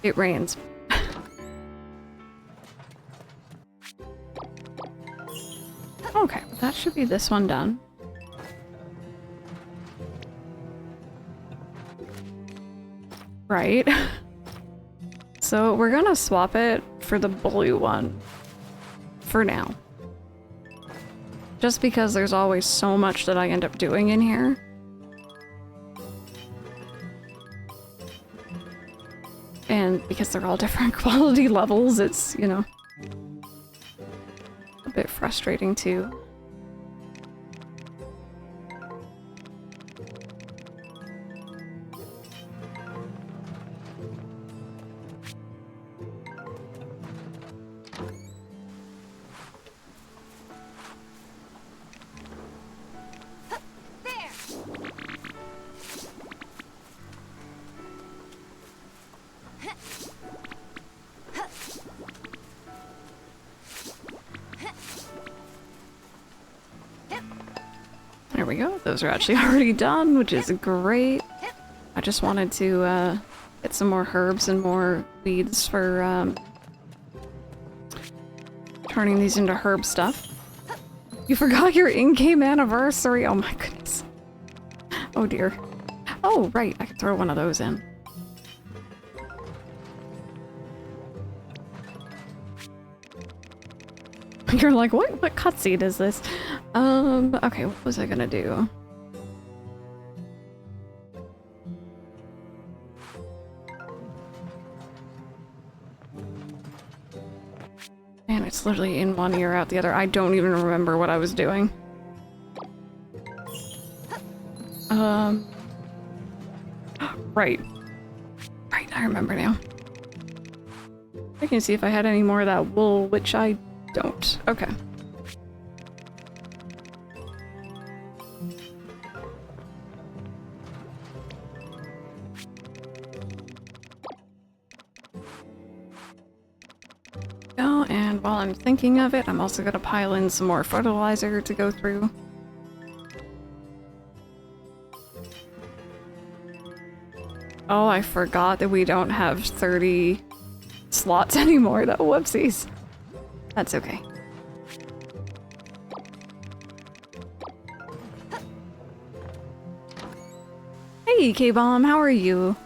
It rains. Okay, that should be this one done. Right. So we're gonna swap it for the blue one. For now. Just because there's always so much that I end up doing in here. And because they're all different quality levels, it's, you know, a bit frustrating too. There we go. Those are actually already done, which is great. I just wanted to get some more herbs and more weeds for turning these into herb stuff. You forgot your in-game anniversary! Oh my goodness. Oh dear. Oh, right. I can throw one of those in. You're like, what cutscene is this? Okay, what was I gonna do? Man, it's literally in one ear, out the other. I don't even remember what I was doing. Right. Right, I remember now. I can see if I had any more of that wool, which I don't. Okay. Oh, and while I'm thinking of it, I'm also gonna pile in some more fertilizer to go through. Oh, I forgot that we don't have 30 slots anymore, though. Whoopsies. That's okay. Hey, K-Bomb, how are you?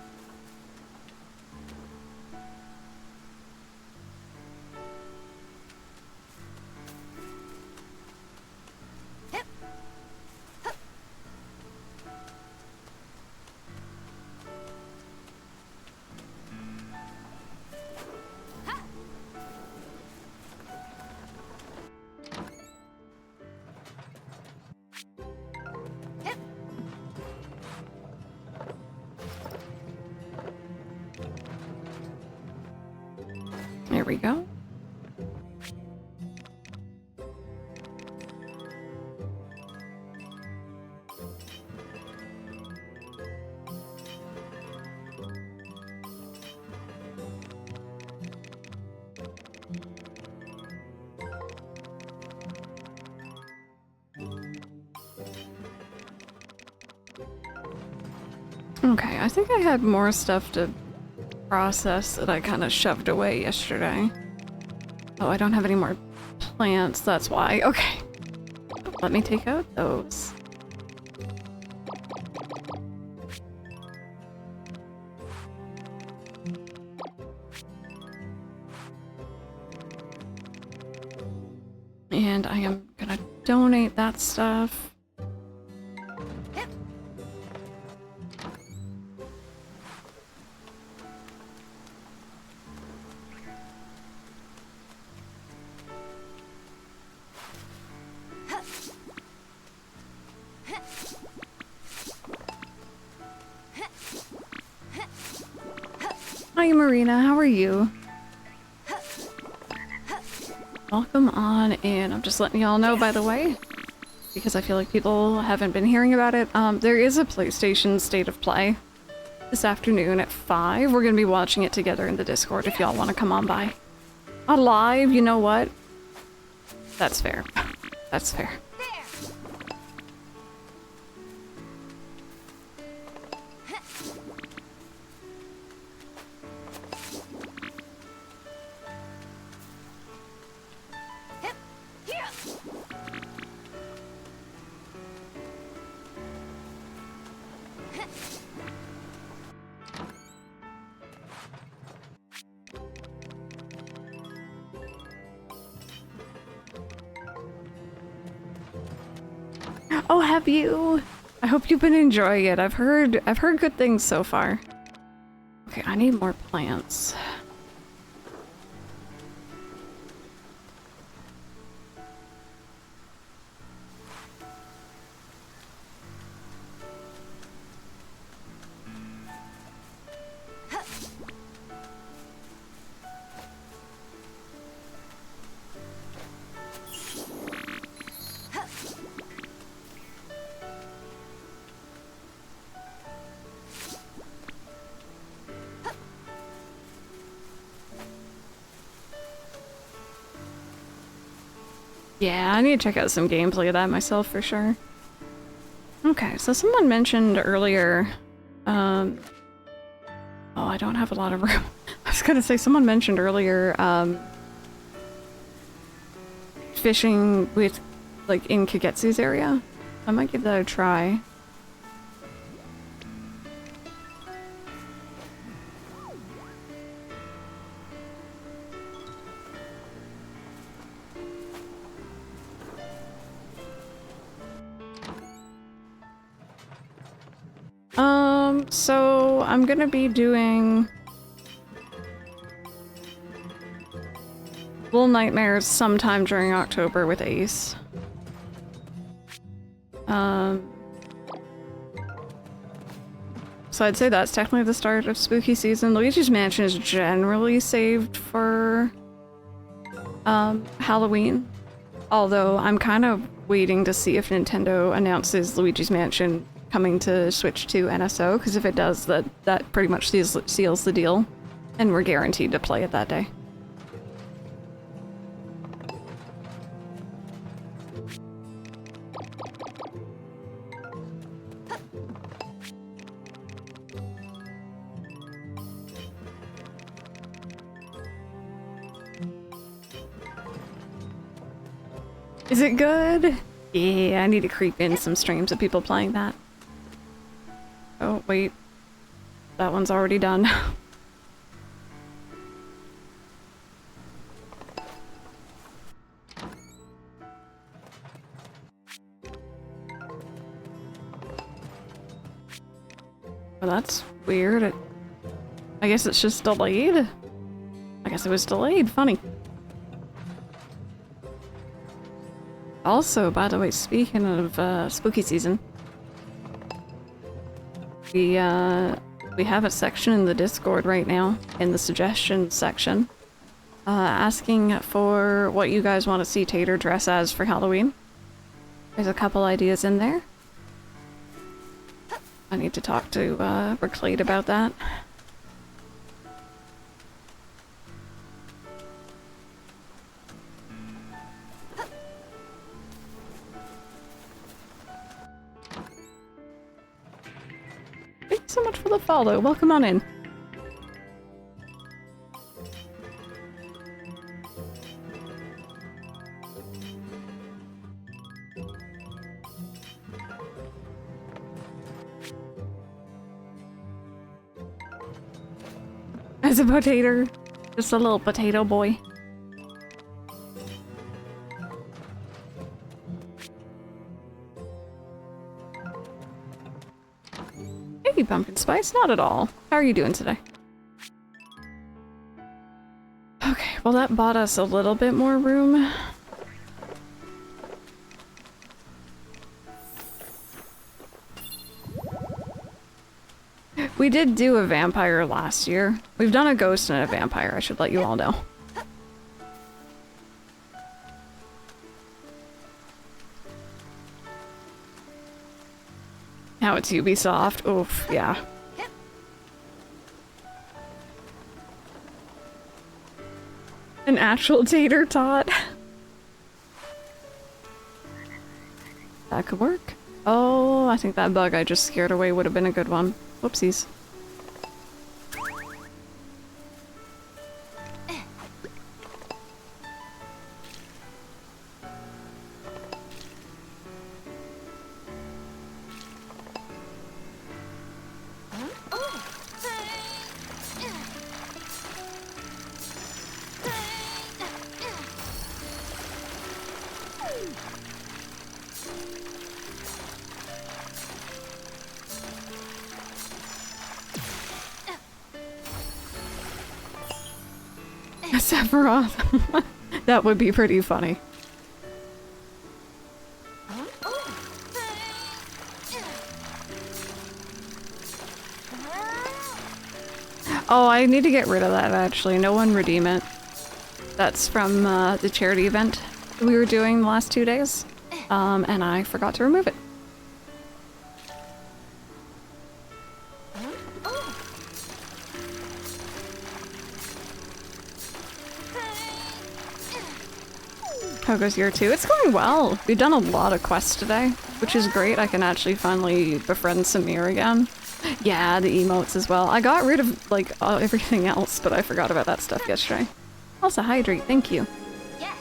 There we go. Okay, I think I had more stuff to process that I kind of shoved away yesterday. Oh, I don't have any more plants, that's why. Okay. Let me take out those. And I am gonna donate that stuff. Hi, Marina. How are you? Welcome on in. I'm just letting y'all know, by the way, because I feel like people haven't been hearing about it. There is a PlayStation State of Play this afternoon at 5. We're going to be watching it together in the Discord if y'all want to come on by. Not live, you know what? That's fair. That's fair. Oh, have you? I hope you've been enjoying it. I've heard good things so far. Okay, I need more plants. Yeah, I need to check out some gameplay of that myself for sure. Okay, so someone mentioned earlier, oh, I don't have a lot of room. I was gonna say, someone mentioned earlier, fishing with, like, in Kagetsu's area. I might give that a try. So I'm gonna be doing Little Nightmares sometime during October with Ace. So I'd say that's technically the start of spooky season. Luigi's Mansion is generally saved for Halloween. Although I'm kind of waiting to see if Nintendo announces Luigi's Mansion coming to Switch 2 NSO, because if it does, that pretty much seals the deal, and we're guaranteed to play it that day. Is it good? Yeah, I need to creep in some streams of people playing that. Oh, wait. That one's already done. Well, that's weird. I guess it's just delayed? I guess it was delayed. Funny. Also, by the way, speaking of spooky season, we have a section in the Discord right now, in the suggestions section, asking for what you guys want to see Tater dress as for Halloween. There's a couple ideas in there. I need to talk to Reclade about that. Thank you so much for the follow. Welcome on in. As a potato, just a little potato boy. Hey, Pumpkin Spice, not at all. How are you doing today? Okay, well that bought us a little bit more room. We we did do a vampire last year. We've done a ghost and a vampire, I should let you all know. Now it's Ubisoft. Oof, yeah. An actual tater tot. That could work. Oh, I think that bug I just scared away would have been a good one. Whoopsies. Sephiroth. That would be pretty funny. Oh, I need to get rid of that actually. No one redeem it. That's from the charity event we were doing the last 2 days. And I forgot to remove it. How goes year 2? It's going well. We've done a lot of quests today, which is great. I can actually finally befriend Samir again. Yeah, the emotes as well. I got rid of, like, everything else, but I forgot about that stuff yesterday. Also, hydrate, thank you. Yes.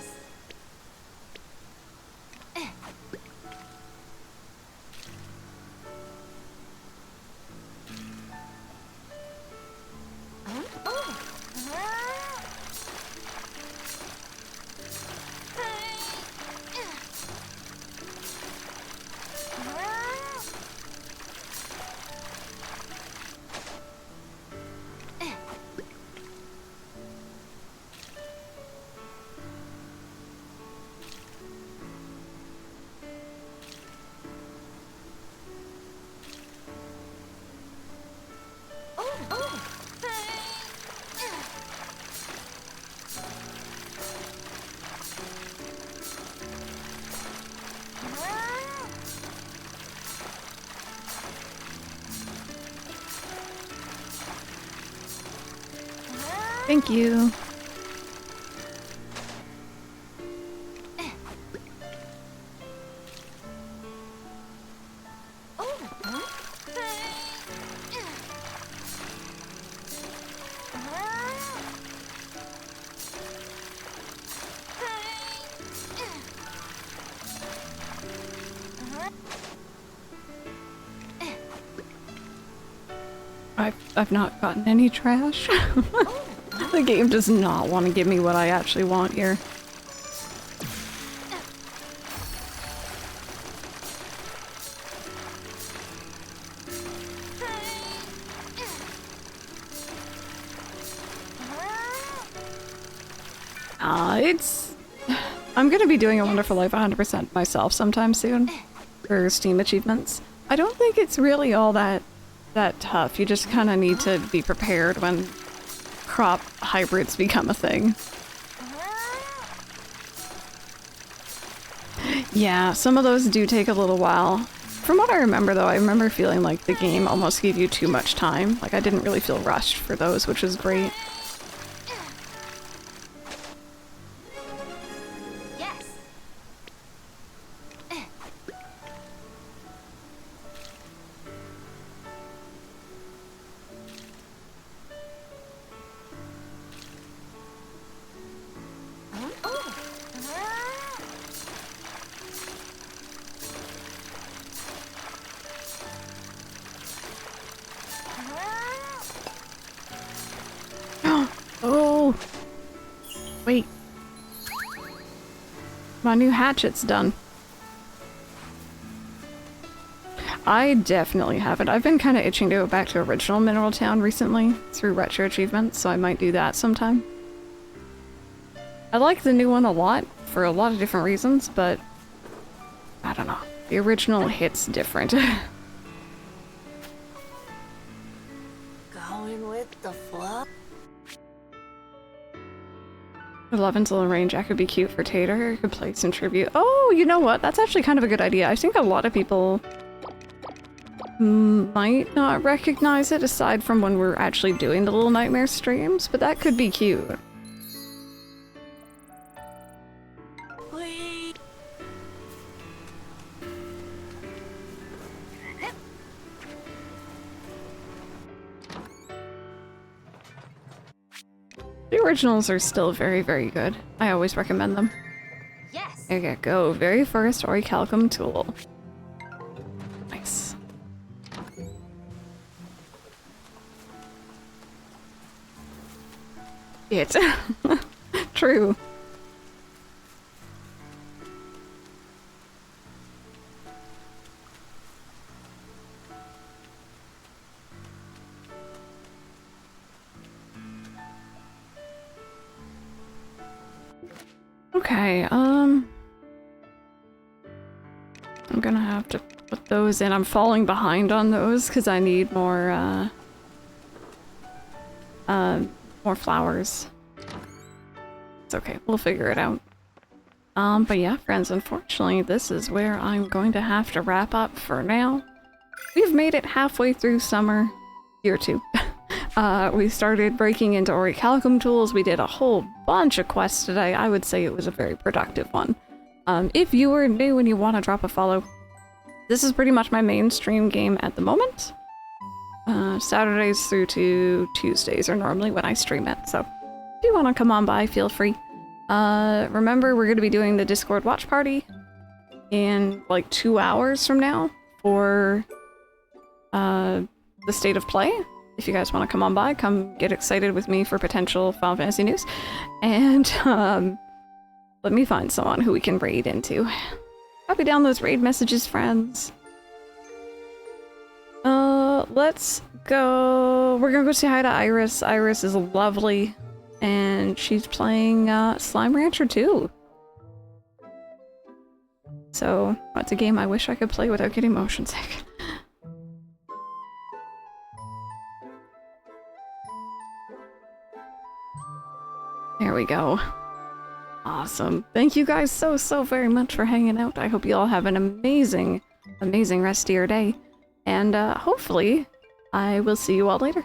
Thank you. I've not gotten any trash. The game does not want to give me what I actually want here. I'm gonna be doing A Wonderful Life 100% myself sometime soon for Steam achievements. I don't think it's really all that tough. You just kind of need to be prepared when crop hybrids become a thing. Yeah, some of those do take a little while. From what I remember though, I remember feeling like the game almost gave you too much time. Like I didn't really feel rushed for those, which was great. My new hatchet's done. I definitely haven't. I've been kind of itching to go back to original Mineral Town recently through retro achievements, so I might do that sometime. I like the new one a lot for a lot of different reasons, but I don't know. The original hits different. The fuck? 11's a little range. That could be cute for Tater. Could play some tribute. Oh, you know what? That's actually kind of a good idea. I think a lot of people might not recognize it aside from when we're actually doing the Little Nightmare streams, but that could be cute. Wait. The originals are still very, very good. I always recommend them. Yes. There you go. Very first orichalcum tool. Nice. It. True. Okay, I'm gonna have to put those in. I'm falling behind on those because I need more flowers. It's okay, we'll figure it out. But yeah, friends, unfortunately, this is where I'm going to have to wrap up for now. We've made it halfway through summer, year 2. We started breaking into orichalcum tools. We did a whole bunch of quests today. I would say it was a very productive one. If you are new and you want to drop a follow, this is pretty much my mainstream game at the moment. Saturdays through to Tuesdays are normally when I stream it, so if you want to come on by, feel free. Remember, we're going to be doing the Discord watch party in like 2 hours from now for the State of Play. If you guys want to come on by, come get excited with me for potential Final Fantasy news. And let me find someone who we can raid into. Copy down those raid messages, friends. Let's go. We're gonna go say hi to Iris. Iris is lovely, and she's playing Slime Rancher 2. So that's a game I wish I could play without getting motion sick. There we go. Awesome. Thank you guys so very much for hanging out. I hope you all have an amazing rest of your day. And hopefully I will see you all later.